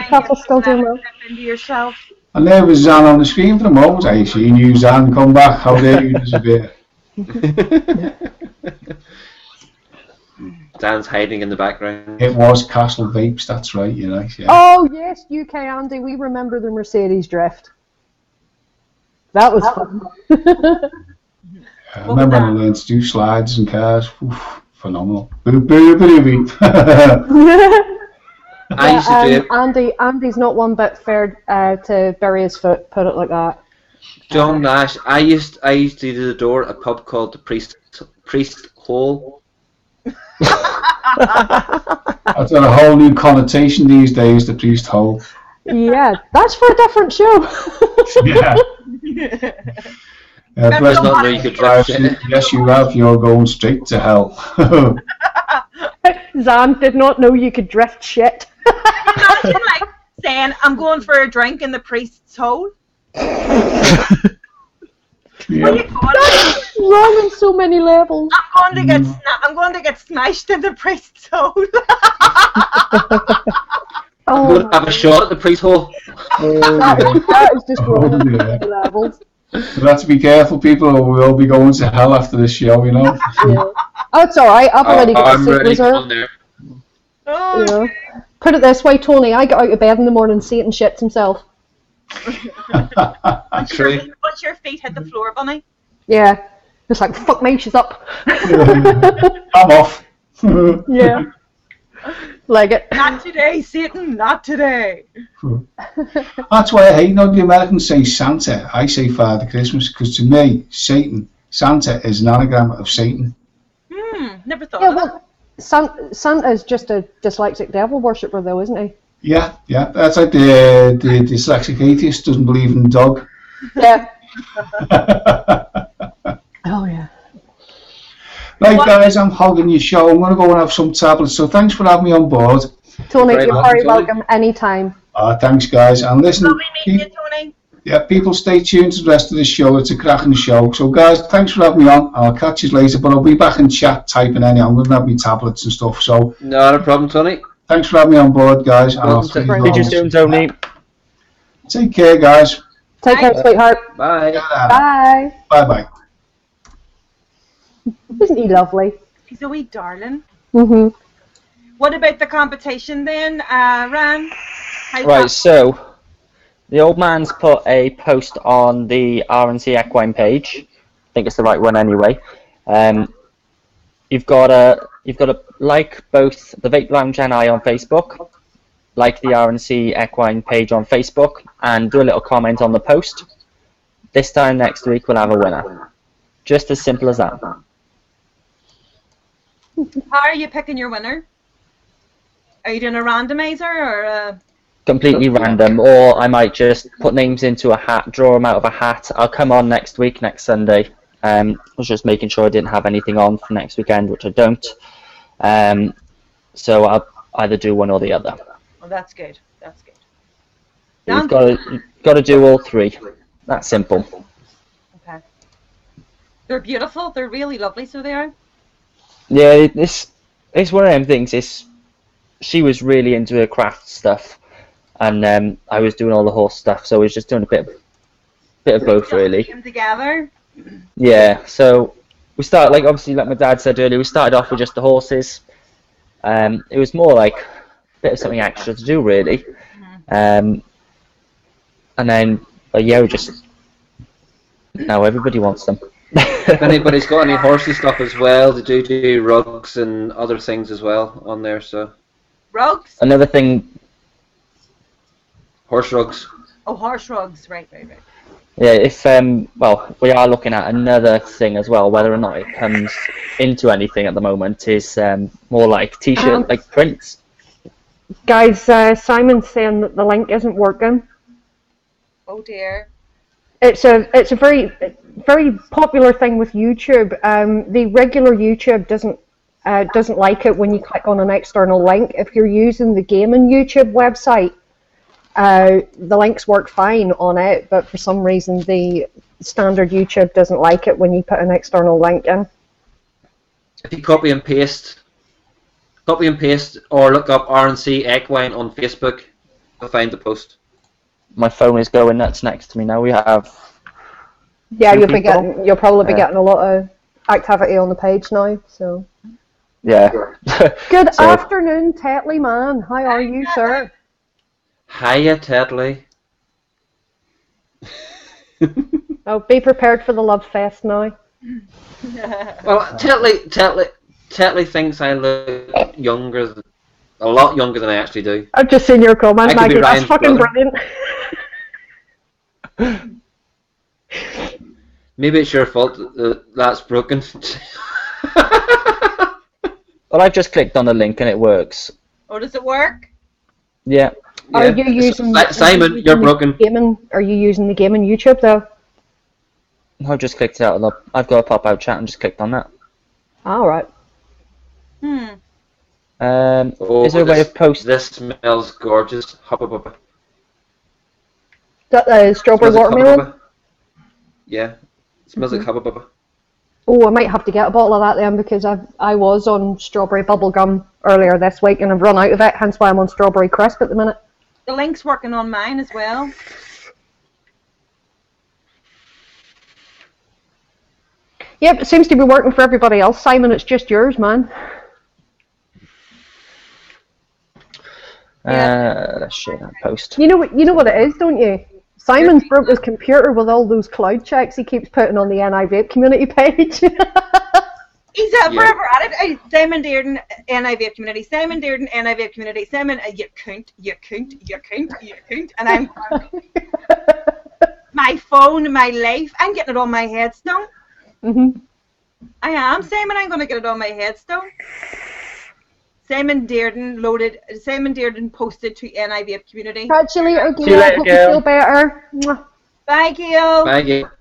Castle still doing well. Into yourself. And there was Zan on the screen for the moment. I seen you, Zan, come back. How dare you disappear? Dan's hiding in the background. It was Castle Vapes, that's right, you know. Yeah. Oh yes, UK Andy, we remember the Mercedes drift. That was fun. I remember when I learned to do slides and cars. Oof, phenomenal. Boop, boop, boop, boop. I used to do it. Andy's not one bit fair to bury his foot. Put it like that. John Nash. I used to do the door at a pub called the Priest Hole. That's got a whole new connotation these days, the priest hole. Yeah, that's for a different show. Yeah. Does not know you could drive shit. Yes, you have. You're going straight to hell. Zan did not know you could drift shit. Imagine like saying, I'm going for a drink in the priest's hole. Yeah. That's wrong on so many levels. I'm going to get smashed in the priest's hole. I'm going to have a shot at the priest hole. That is just wrong on so Yeah. many levels. We'll have to be careful, people, or we'll be going to hell after this show, you know. Yeah. Oh, it's alright. I've already got a I'm seat ready reserved. on there. Oh, You know. Put it this way, Tony. I get out of bed in the morning, Satan shits himself. True. Once your feet hit the floor, Bunny. Yeah. It's like, fuck me, she's up. I'm off. Yeah. Like it. Not today, Satan. Not today. That's why I hate when the Americans say Santa. I say Father Christmas, because to me, Santa is an anagram of Satan. Never thought Yeah, of that. well, Santa's just a dyslexic devil worshipper, though, isn't he? Yeah. That's like the dyslexic atheist doesn't believe in the dog. Yeah. Oh, yeah. Right, guys, I'm hogging your show. I'm going to go and have some tablets. So thanks for having me on board. Tony, Very you're welcome, very Tony. welcome anytime. Thanks, guys. And listen, Lovely meeting you, Tony. yeah, people, stay tuned to the rest of the show. It's a cracking show. So, guys, thanks for having me on. I'll catch you later, but I'll be back in chat typing anyhow. I'm going to have my tablets and stuff. So, Not a problem, Tony. thanks for having me on board, guys. And I'll Welcome see to- you Did you all. soon, Tony? Take care, guys. Take care, sweetheart. Bye. Bye. Bye-bye. Isn't he lovely? He's a wee darling. Mhm. What about the competition then, Ran? How's Right, that? so the old man's put a post on the RNC Equine page. I think it's the right one anyway. You've got to like both the Vape Lounge and I on Facebook, like the RNC Equine page on Facebook, and do a little comment on the post. This time next week we'll have a winner. Just as simple as that. How are you picking your winner? Are you doing a randomizer or a... Completely random, or I might just put names into a hat, draw them out of a hat. I'll come on next week, next Sunday. I was just making sure I didn't have anything on for next weekend, which I don't. So I'll either do one or the other. Oh, that's good. That's good. You've got to do all three. That's simple. Okay. They're beautiful. They're really lovely, so they are. Yeah, it's one of them things. She was really into her craft stuff, and I was doing all the horse stuff, so I was just doing a bit of both, really. Came together. Yeah, so we started, obviously, like my dad said earlier, we started off with just the horses. It was more like a bit of something extra to do, really. And then, we just, now everybody wants them. If anybody's got any horsey stuff as well, they do rugs and other things as well on there, so. Rugs? Another thing. Horse rugs. Oh, horse rugs. Right. Yeah, if we are looking at another thing as well, whether or not it comes into anything at the moment, is more like t-shirt, like prints. Guys, Simon's saying that the link isn't working. Oh dear. It's a very popular thing with YouTube. The regular YouTube doesn't like it when you click on an external link. If you're using the gaming YouTube website, the links work fine on it, but for some reason the standard YouTube doesn't like it when you put an external link in. If you copy and paste, or look up RNC Equine on Facebook, you'll find the post. My phone is going nuts next to me now. We have. Yeah, you'll probably be getting a lot of activity on the page now. So. Yeah. Good afternoon, Tetley man. How are you, sir? Hiya, Tetley. Oh, be prepared for the love fest now. Well, Tetley thinks I look a lot younger than I actually do. I've just seen your comment, Maggie. That's fucking brilliant. Maybe it's your fault that's broken. Well, I've just clicked on the link and it works. Oh, does it work? Yeah. Are you using Simon? You're broken. Are you using the gaming YouTube though? I've just clicked it out. I've got a pop-out chat and just clicked on that. All right. Is there a way of posting? This smells gorgeous. Hubba bubba. That strawberry watermelon. Yeah, it smells like hubba bubba. Oh, I might have to get a bottle of that then because I was on strawberry bubblegum earlier this week and I've run out of it. Hence why I'm on strawberry crisp at the minute. The link's working on mine as well. Yep, it seems to be working for everybody else. Simon, it's just yours, man. Let's share that post. You know what it is, don't you? Simon's broke his computer with all those cloud checks he keeps putting on the NI Vape community page. He's forever at it. Simon Dearden, NI Vape community. Simon Dearden, NI Vape community. Simon, you cunt. And I'm my phone, my life. I'm getting it on my headstone. I am. Simon, I'm going to get it on my headstone. Simon Dearden posted to NI Vape community. Catch you later, Gail. See you later, Hope you Gail. feel better. Mwah. Bye, Gail. Bye, Gail.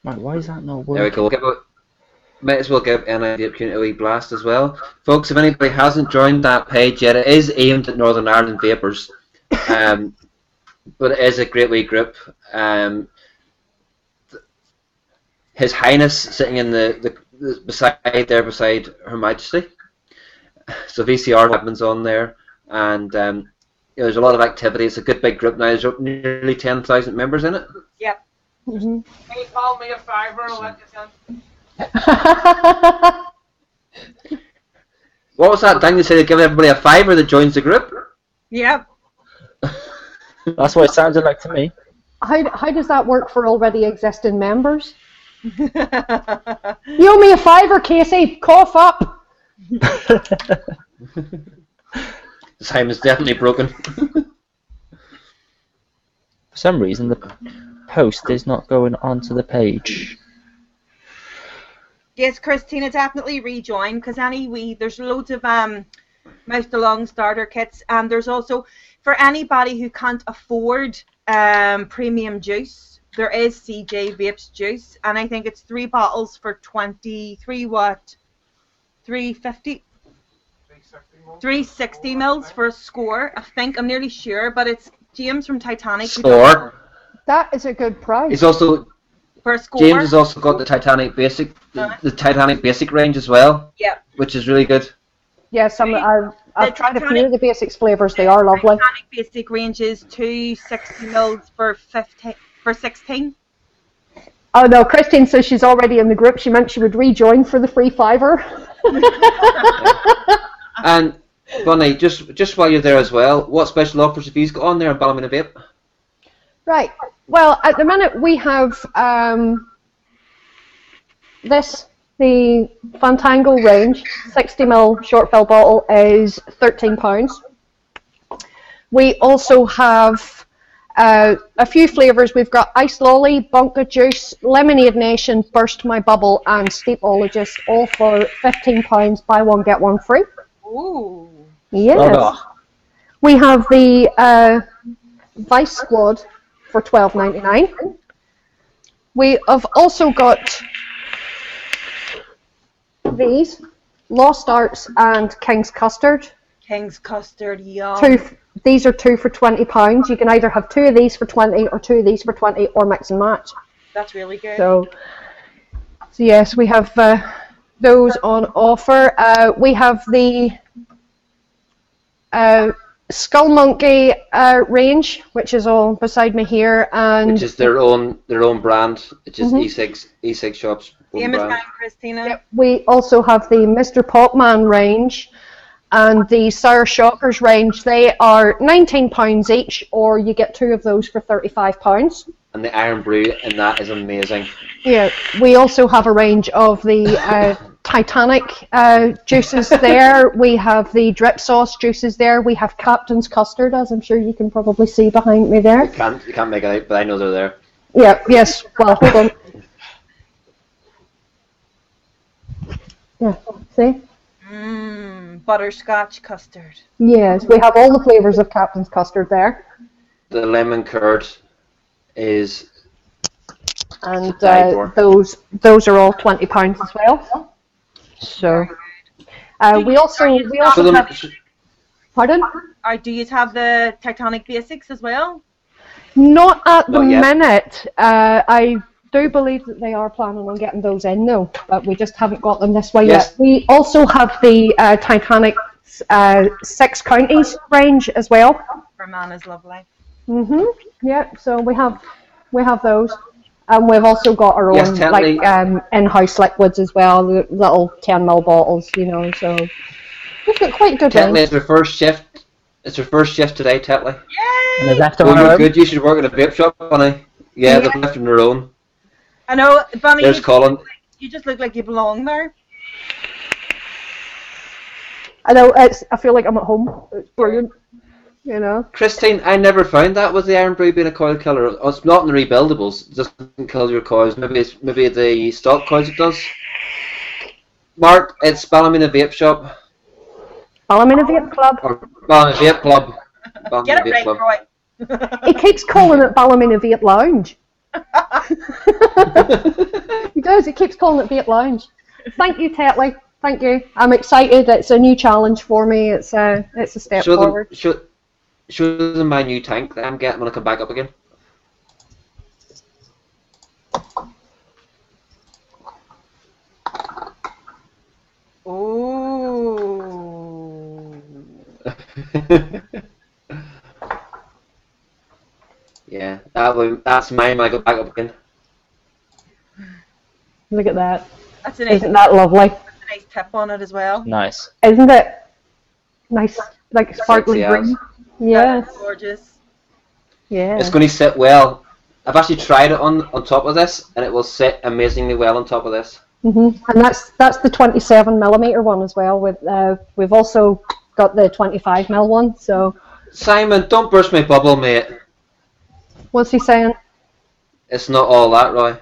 Right, why is that not There we working? go. Might as well give NI Vape community a wee blast as well. Folks, if anybody hasn't joined that page yet, it is aimed at Northern Ireland vapors. But it is a great wee group. His Highness sitting in the beside Her Majesty. So VCR happens on there, and there's a lot of activity. It's a good big group now. There's nearly 10,000 members in it. Yep. Mhm. Hey, call me a fiver and I'll let you in. What was that thing they said? They give everybody a fiver that joins the group. Yep. That's what it sounded like to me. How does that work for already existing members? You owe me a fiver, Casey. Cough up. Simon's definitely broken. For some reason, the post is not going onto the page. Yes, Christina, definitely rejoin because there's loads of mouth to lung starter kits, and there's also for anybody who can't afford premium juice, there is CJ Vapes juice, and I think it's 3 bottles for 23 what? 350. 360 mils for a score. I think I'm nearly sure, but it's James from Titanic. Score. That is a good price. He's also For a score. James has also got the Titanic Basic, the Titanic Basic range as well. Yep. Which is really good. Yes, I've tried a few Titanic- of the basics flavors. They are lovely. Titanic Basic range is 260 mils for 16. Oh no, Christine says she's already in the group. She meant she would rejoin for the free fiver. And Bunny, just while you're there as well, what special offers have you got on there in Ballymena Vape? Right. Well, at the minute we have the Fantangle range, 60ml short fill bottle is £13. We also have a few flavours. We've got Ice Lolly, Bonka Juice, Lemonade Nation, Burst My Bubble, and Steepologist, all for £15. Buy one, get one free. Ooh. Yes. Oh, We have the Vice Squad for $12.99. We have also got these Lost Arts and King's Custard. King's Custard, yum. These are 2 for £20. You can either have 2 of these for 20 or 2 of these for 20 or mix and match. That's really good. So yes, we have those on offer. We have the Skull Monkey range, which is all beside me here, and Which is their own brand. It's just e-cig shops. Own Same as brand. mine, Christina. we also have the Mr. Popman range and the Sour Shockers range. They are £19 each, or you get 2 of those for £35. And the Iron Brew, and that is amazing. Yeah, we also have a range of the Titanic juices there. We have the drip sauce juices there. We have Captain's Custard, as I'm sure you can probably see behind me there. You can't make it out, but I know they're there. Yeah, yes, well, hold on. Yeah, see? Butterscotch custard. Yes, we have all the flavours of Captain's Custard there. The lemon curd is And die for. those are all £20 as well. So we also So have, pardon? Or do you have the Titanic Basics as well? Not at the Not yet. minute. I do believe that they are planning on getting those in though, but we just haven't got them this way Yes. yet. We also have the Titanic 6 Counties range as well. For man is lovely. Yeah, so we have those. And we've also got our Yes, own tell like me. in-house liquids as well, the little 10ml bottles, you know. So we've got quite a good Tetley, range. it's her first shift. It's her first shift today, Tetley. and they left Oh, on you're our good. You should work at a vape shop, Bunny. Yeah, they've left on their own. I know, Bunny, There's Colin. you just look like you belong there. I know I feel like I'm at home. It's brilliant, you know. Christine, I never found that with the Iron Brew being a coil killer. Oh, it's not in the rebuildables. It doesn't kill your coils. Maybe the stock coils it does. Mark, it's Ballymena Vape Shop. Ballymena Vape Club. Or Ballymena Vape Club. Ballymena Get it Vape right, Club. Roy. He keeps calling it Ballymena Vape Lounge. He does. He keeps calling it Vape Lounge. Thank you, Tetley. Thank you. I'm excited. It's a new challenge for me. It's a step forward. Show them my new tank that I'm getting when I come back up again. Ooh. Yeah, that's mine when I go back up again. Look at that. That's a nice, Isn't that lovely? a nice tip on it as well. Nice. Isn't it nice, like sparkly Sexy as. green? Yes. That's gorgeous. Yeah. It's going to sit well. I've actually tried it on top of this, and it will sit amazingly well on top of this. And that's the 27mm one as well. With we've also got the 25mm one. So Simon, don't burst my bubble, mate. what's he saying? It's not all that, Roy.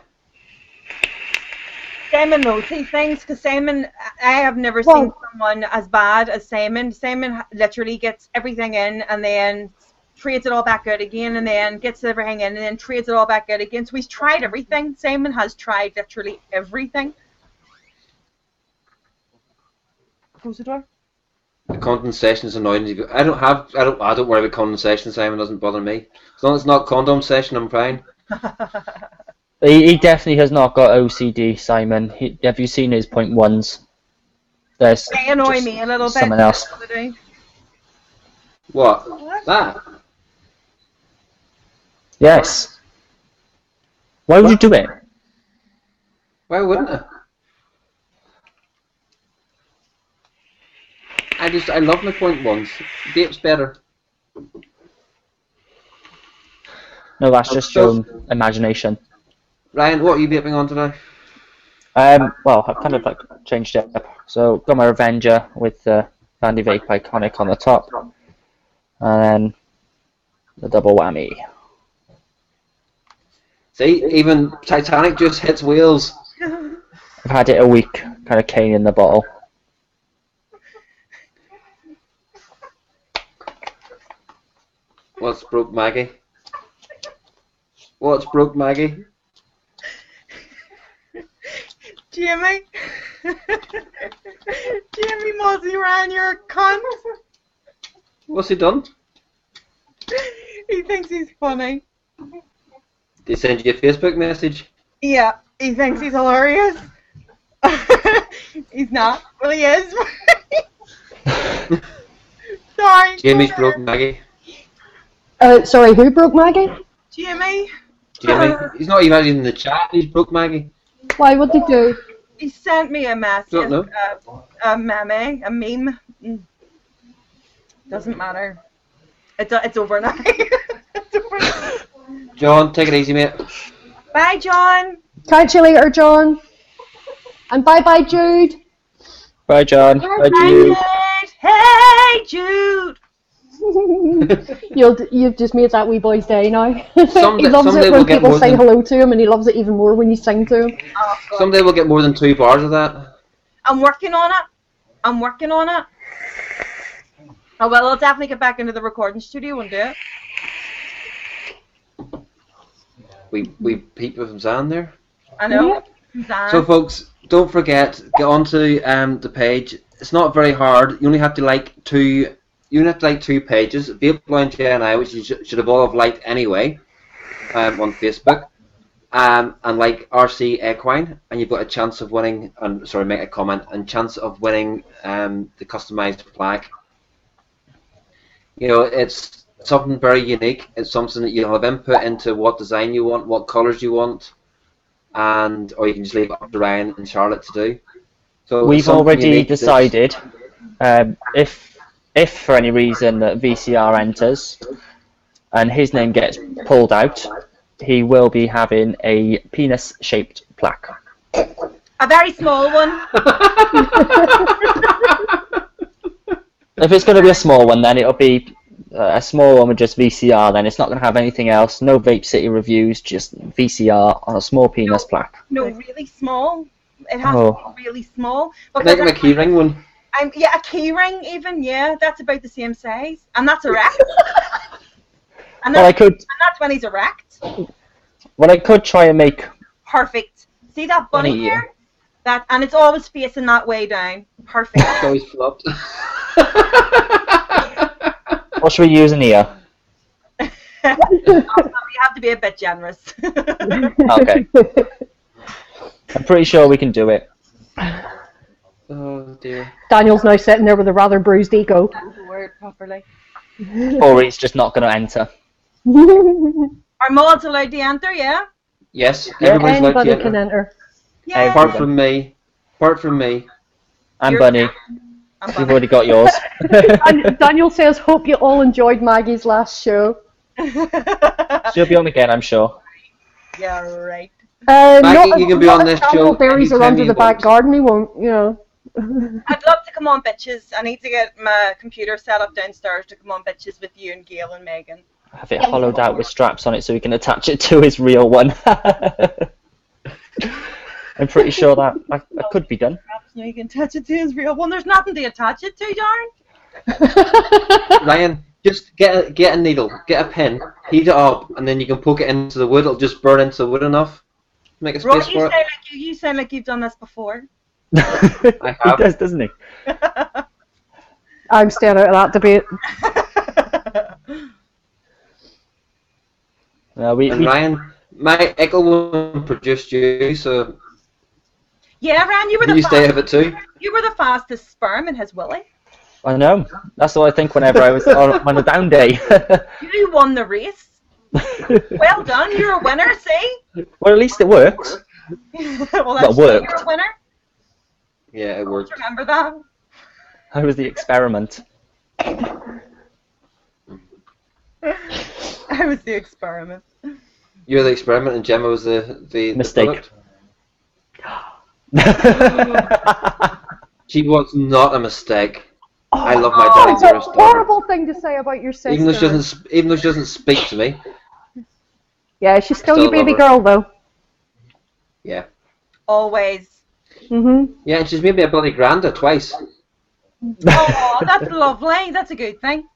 Simon knows these things because Simon, I have never Well- seen someone as bad as Simon. Simon literally gets everything in and then trades it all back out again, and then gets everything in and then trades it all back out again. So he's tried everything. Simon has tried literally everything. Close the door. The condensation is annoying. I don't worry about condensation, Simon. Doesn't bother me. As long as it's not condom session, I'm fine. He definitely has not got OCD, Simon. Have you seen his point ones? There's They annoy just me a little bit. something else. That's what they do. What? That? Yes. Why would you do it? Why wouldn't I? I love my point ones. Vape's better. No, that's just your own imagination. Ryan, what are you vaping on today? Well, I've kind of like changed it up. So got my Revenger with the Vandy Vape iconic on the top, and then the double whammy. See, even Titanic just hits wheels. I've had it a week, kind of cane in the bottle. What's broke Maggie? What's broke Maggie? Jamie. Jamie Mozzie ran your cunt. What's he done? He thinks he's funny. Did he send you a Facebook message? Yeah, he thinks he's hilarious. He's not. Well, he is. Sorry. Jamie's broke Maggie. Sorry, who broke Maggie? Jamie. Jamie, he's not even in the chat. He's broke Maggie. Why? What did he do? He sent me a message. Don't know. A meme. Doesn't matter. It's over now. It's over now. John, take it easy, mate. Bye, John. Catch you later, John. And bye bye, Jude. Bye, John. Bye, Jude. Hey, Jude. You've just made that wee boy's day now. Someday- he loves someday it we'll when get people more say than- hello to him, and he loves it even more when you sing to him. Oh, God. Someday we'll get more than 2 bars of that. I'm working on it. Oh, well, I'll definitely get back into the recording studio and do it. We peep with Zan there. I know. Zan. So, folks, don't forget, get onto the page. It's not very hard. You only have to like 2. You only have to like 2 pages. Vape Lounge JNI, which you should have all have liked anyway, on Facebook, and like RC Equine, and you've got a chance of winning. And sorry, make a comment and chance of winning the customized plaque. You know, it's something very unique. It's something that you'll have input into what design you want, what colours you want, or you can just leave it up to Ryan and Charlotte to do. So We've something already unique that's- decided if for any reason that VCR enters and his name gets pulled out, he will be having a penis-shaped plaque. A very small one. If it's going to be a small one, then it'll be a small one with just VCR. Then it's not going to have anything else. No Vape City reviews, just VCR on a small penis plaque. No, really small. It has Oh. to be really small. Make him a keyring one. Yeah, a key ring even. Yeah, that's about the same size, and that's erect. and, Well, that's, I and that's when he's erect. could try and make. Perfect. See that bunny Bunny, yeah. here? And it's always facing that way down. Perfect. It's always flopped. What should we use in here? You have to be a bit generous. Okay. I'm pretty sure we can do it. Oh dear. Daniel's now sitting there with a rather bruised ego. Word properly. Or he's just not going to enter. Are mods allowed to enter? Yeah. Yes, Yeah, everybody's allowed to Anybody enter. can enter. Yeah. Apart from me. Apart from me. And You're- Bunny, I'm you've Bunny. already got yours. And Daniel says, hope you all enjoyed Maggie's last show. She'll be on again, I'm sure. Yeah, right. Maggie, not you can be not on if this Daniel show berries are anytime under you the back want. garden, he won't, you know. I'd love to come on, bitches. I need to get my computer set up downstairs to come on, bitches, with you and Gail and Megan. Have it hollowed out with straps on it so he can attach it to his real one. I'm pretty sure that could be done. Perhaps now you can attach it to his real one. There's nothing to attach it to, darn. Ryan, just get a needle, get a pin, heat it up, and then you can poke it into the wood. It'll just burn into the wood enough. Make a space Right, for it. you sound like you've done this before. He have. does, doesn't he? I'm staying out of that debate. And Ryan, my Echo one produced you, so Yeah, Ryan, you were you stay out of it too. You were the fastest sperm in his willy. I know. That's what I think whenever I was on a down day. You won the race. Well done, you're a winner, see? Well, at least it works. Well, That worked. You're a winner. Yeah, it worked. Remember that? I was the experiment. I was the experiment. You're the experiment, and Gemma was the Mistake. product. She was not a mistake. I love my Oh, darling it's a dearest daughter. horrible thing to say about your sister. Even though she doesn't speak to me. Yeah, she's still Still your baby love girl, though. Yeah. Always. Mhm. Yeah, and she's made me a bloody granda twice. Oh, that's lovely. That's a good thing.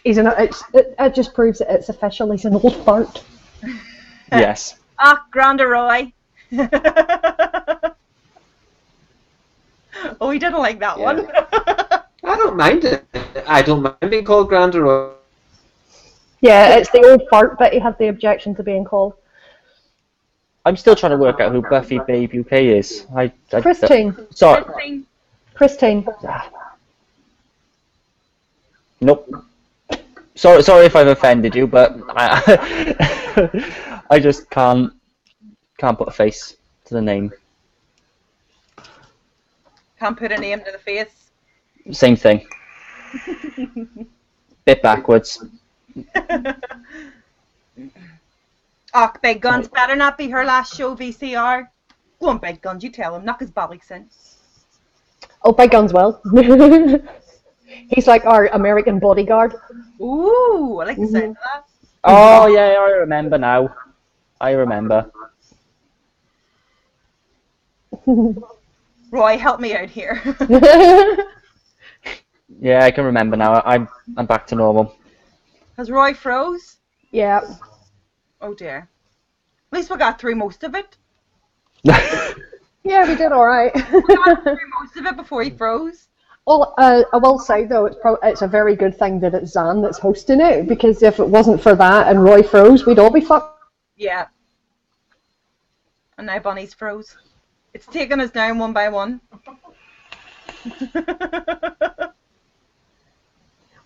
It just proves that it's official. He's an old fart. Yes. Ah, Granda Roy. Oh, he didn't like that one. I don't mind it. I don't mind being called granda. Or Yeah, it's the old fart bit he had the objection to being called. I'm still trying to work out who Buffy Babe UK is. Christine. Sorry. Christine. Nope. Sorry if I've offended you, but I just can't put a face to the name. Can't put a name to the face. Same thing. Bit backwards. Oh, Big Guns better not be her last show VCR. Go on, Big Guns, you tell him. Knock his bollocks in. Oh, Big Guns well. He's like our American bodyguard. Ooh, I like the sound of that. Oh yeah, I remember now. I remember. Roy, help me out here. Yeah, I can remember now. I'm back to normal. Has Roy froze? Yeah. Oh dear. At least we got through most of it. Yeah, we did all right. We got through most of it before he froze. Well, I will say though, it's a very good thing that it's Zan that's hosting it, because if it wasn't for that and Roy froze, we'd all be fucked. Yeah. And now Bunny's froze. It's taking us down one by one.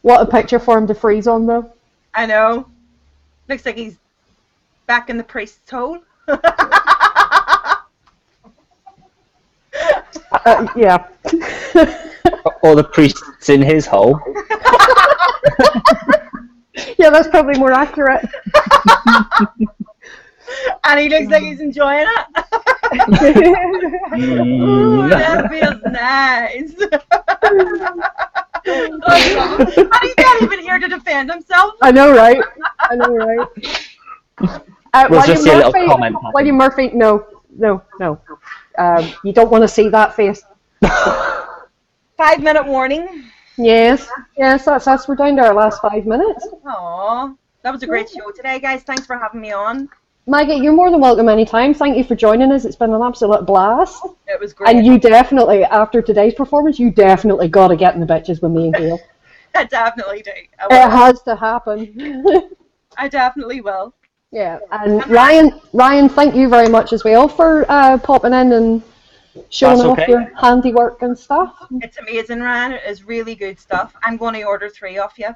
What a picture for him to freeze on though. I know. Looks like he's back in the priest's hole. Yeah. Or the priest's in his hole. Yeah, that's probably more accurate. And he looks like he's enjoying it. Ooh, that feels nice. And he's not even here to defend himself. I know, right? I know, right? We'll just see a little comment. William Murphy, no. You don't want to see that face. 5-minute warning. Yes, that's us. We're down to our last 5 minutes. Aww. That was a great show today, guys. Thanks for having me on. Maggie, you're more than welcome anytime. Thank you for joining us. It's been an absolute blast. It was great. And you definitely, after today's performance, you definitely got to get in the bitches with me and Gail. I definitely do. It has to happen. I definitely will. Yeah, and Ryan, thank you very much as well for popping in and showing That's off okay. your handiwork and stuff. It's amazing, Ryan. It is really good stuff. I'm going to order 3 off you.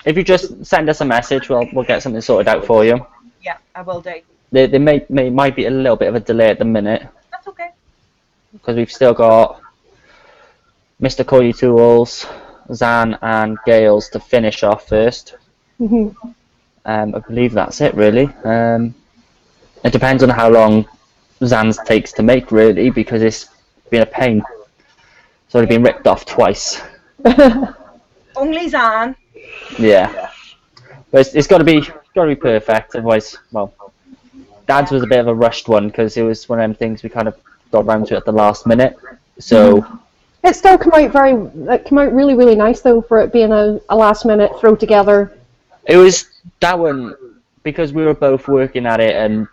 If you just send us a message, we'll get something sorted out for you. Yeah, I will do. There might be a little bit of a delay at the minute That's okay. because we've still got Mr. Cody Tools, Zan, and Gales to finish off first. Mhm. I believe that's it, really. It depends on how long Zan's takes to make, really, because it's been a pain. It's already been ripped off twice. Only Zan. Yeah, but it's got to be perfect. Otherwise, well, Dad's was a bit of a rushed one because it was one of them things we kind of got round to at the last minute. So It still came out really, really nice though for it being a last minute throw together. it was that one because we were both working at it and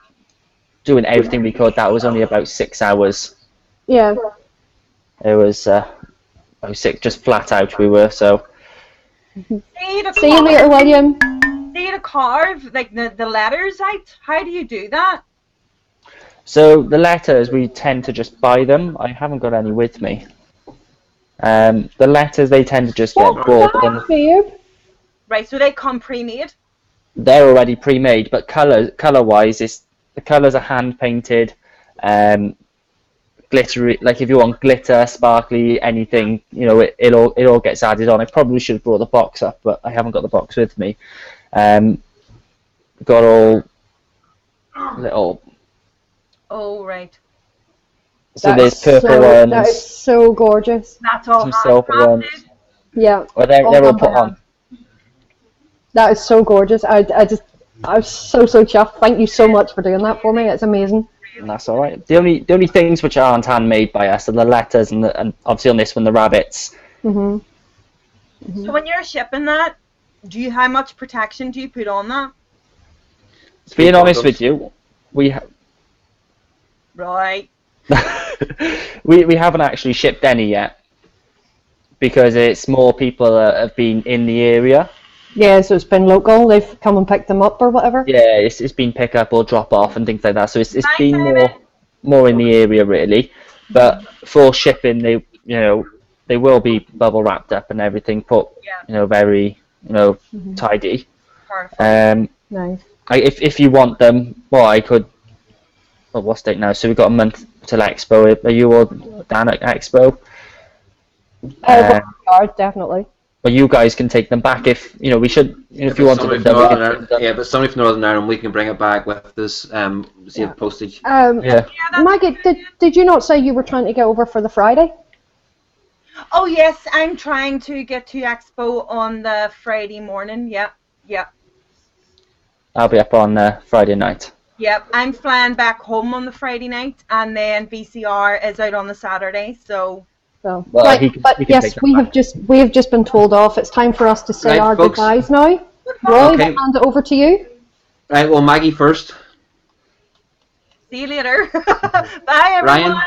doing everything we could. That was only about 6 hours. Yeah. It was sick, just flat out. We were so. See you later, William. See to carve like the letters out. How do you do that? So the letters we tend to just buy them. I haven't got any with me. The letters they tend to just get bought and Babe? Right, so they come pre-made. they're already pre-made. But color wise, the colors are hand painted, glittery. Like if you want glitter, sparkly, anything, it all gets added on. I probably should have brought the box up, but I haven't got the box with me. Got all little. Oh, right. So there's purple ones. That is so gorgeous. That's all Some silver ones. handcrafted. Yeah. Well, they're all put on. That is so gorgeous. I was so chuffed. Thank you so much for doing that for me. It's amazing. And that's all right. The only things which aren't handmade by us are the letters and obviously on this one the rabbits. Mhm. So when you're shipping that, how much protection do you put on that? Being honest with you, we Right. we haven't actually shipped any yet because it's more people that have been in the area. Yeah, so it's been local. They've come and picked them up or whatever. Yeah, it's been pick up or drop off and things like that. So it's Nice, been David. more in the area really. But for shipping, they will be bubble wrapped up and everything, put very tidy. Perfect. Nice. If you want them, well, I could. Well, what's date now? So we've got a month till Expo. Are you all down at Expo? Definitely. But you guys can take them back if we should. If you wanted them, then we can take them. Yeah, but somebody from Northern Ireland, we can bring it back with this the postage. Yeah. Maggie, did you not say you were trying to get over for the Friday? Oh yes, I'm trying to get to Expo on the Friday morning. Yep. I'll be up on Friday night. Yep, I'm flying back home on the Friday night, and then VCR is out on the Saturday. So. So, Well, right, he can but yes, take that we back. have just been told off. It's time for us to say Right, our folks. goodbyes now. Roy, Okay. I'll hand it over to you. Right, well, Maggie first. See you later. Bye everyone. Ryan?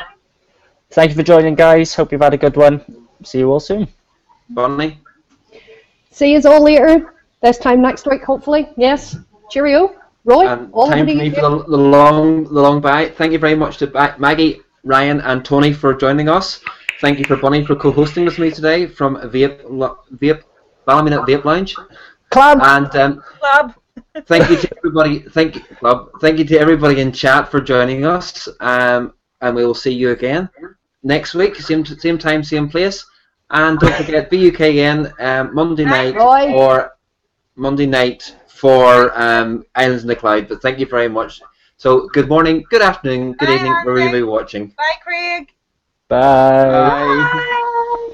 Thank you for joining, guys. Hope you've had a good one. See you all soon. Bonnie. See you all later. This time next week, hopefully. Yes. Cheerio. Roy, And all time over for to me you. for the long bye. Thank you very much to Maggie, Ryan, and Tony for joining us. Thank you for Bonnie for co-hosting with me today from Ballymena Vape Lounge. Club. And Club. thank you to everybody. Thank you, Club. Thank you to everybody in chat for joining us. And we will see you again next week, same time, same place. And don't forget, BUKN Monday night Roy. or Monday night for Islands in the Cloud. But thank you very much. So good morning, good afternoon, good Bye, evening, wherever you may Andre. be watching. Bye, Craig. Bye. Bye.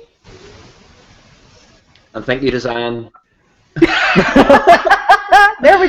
And thank you to Zion. There we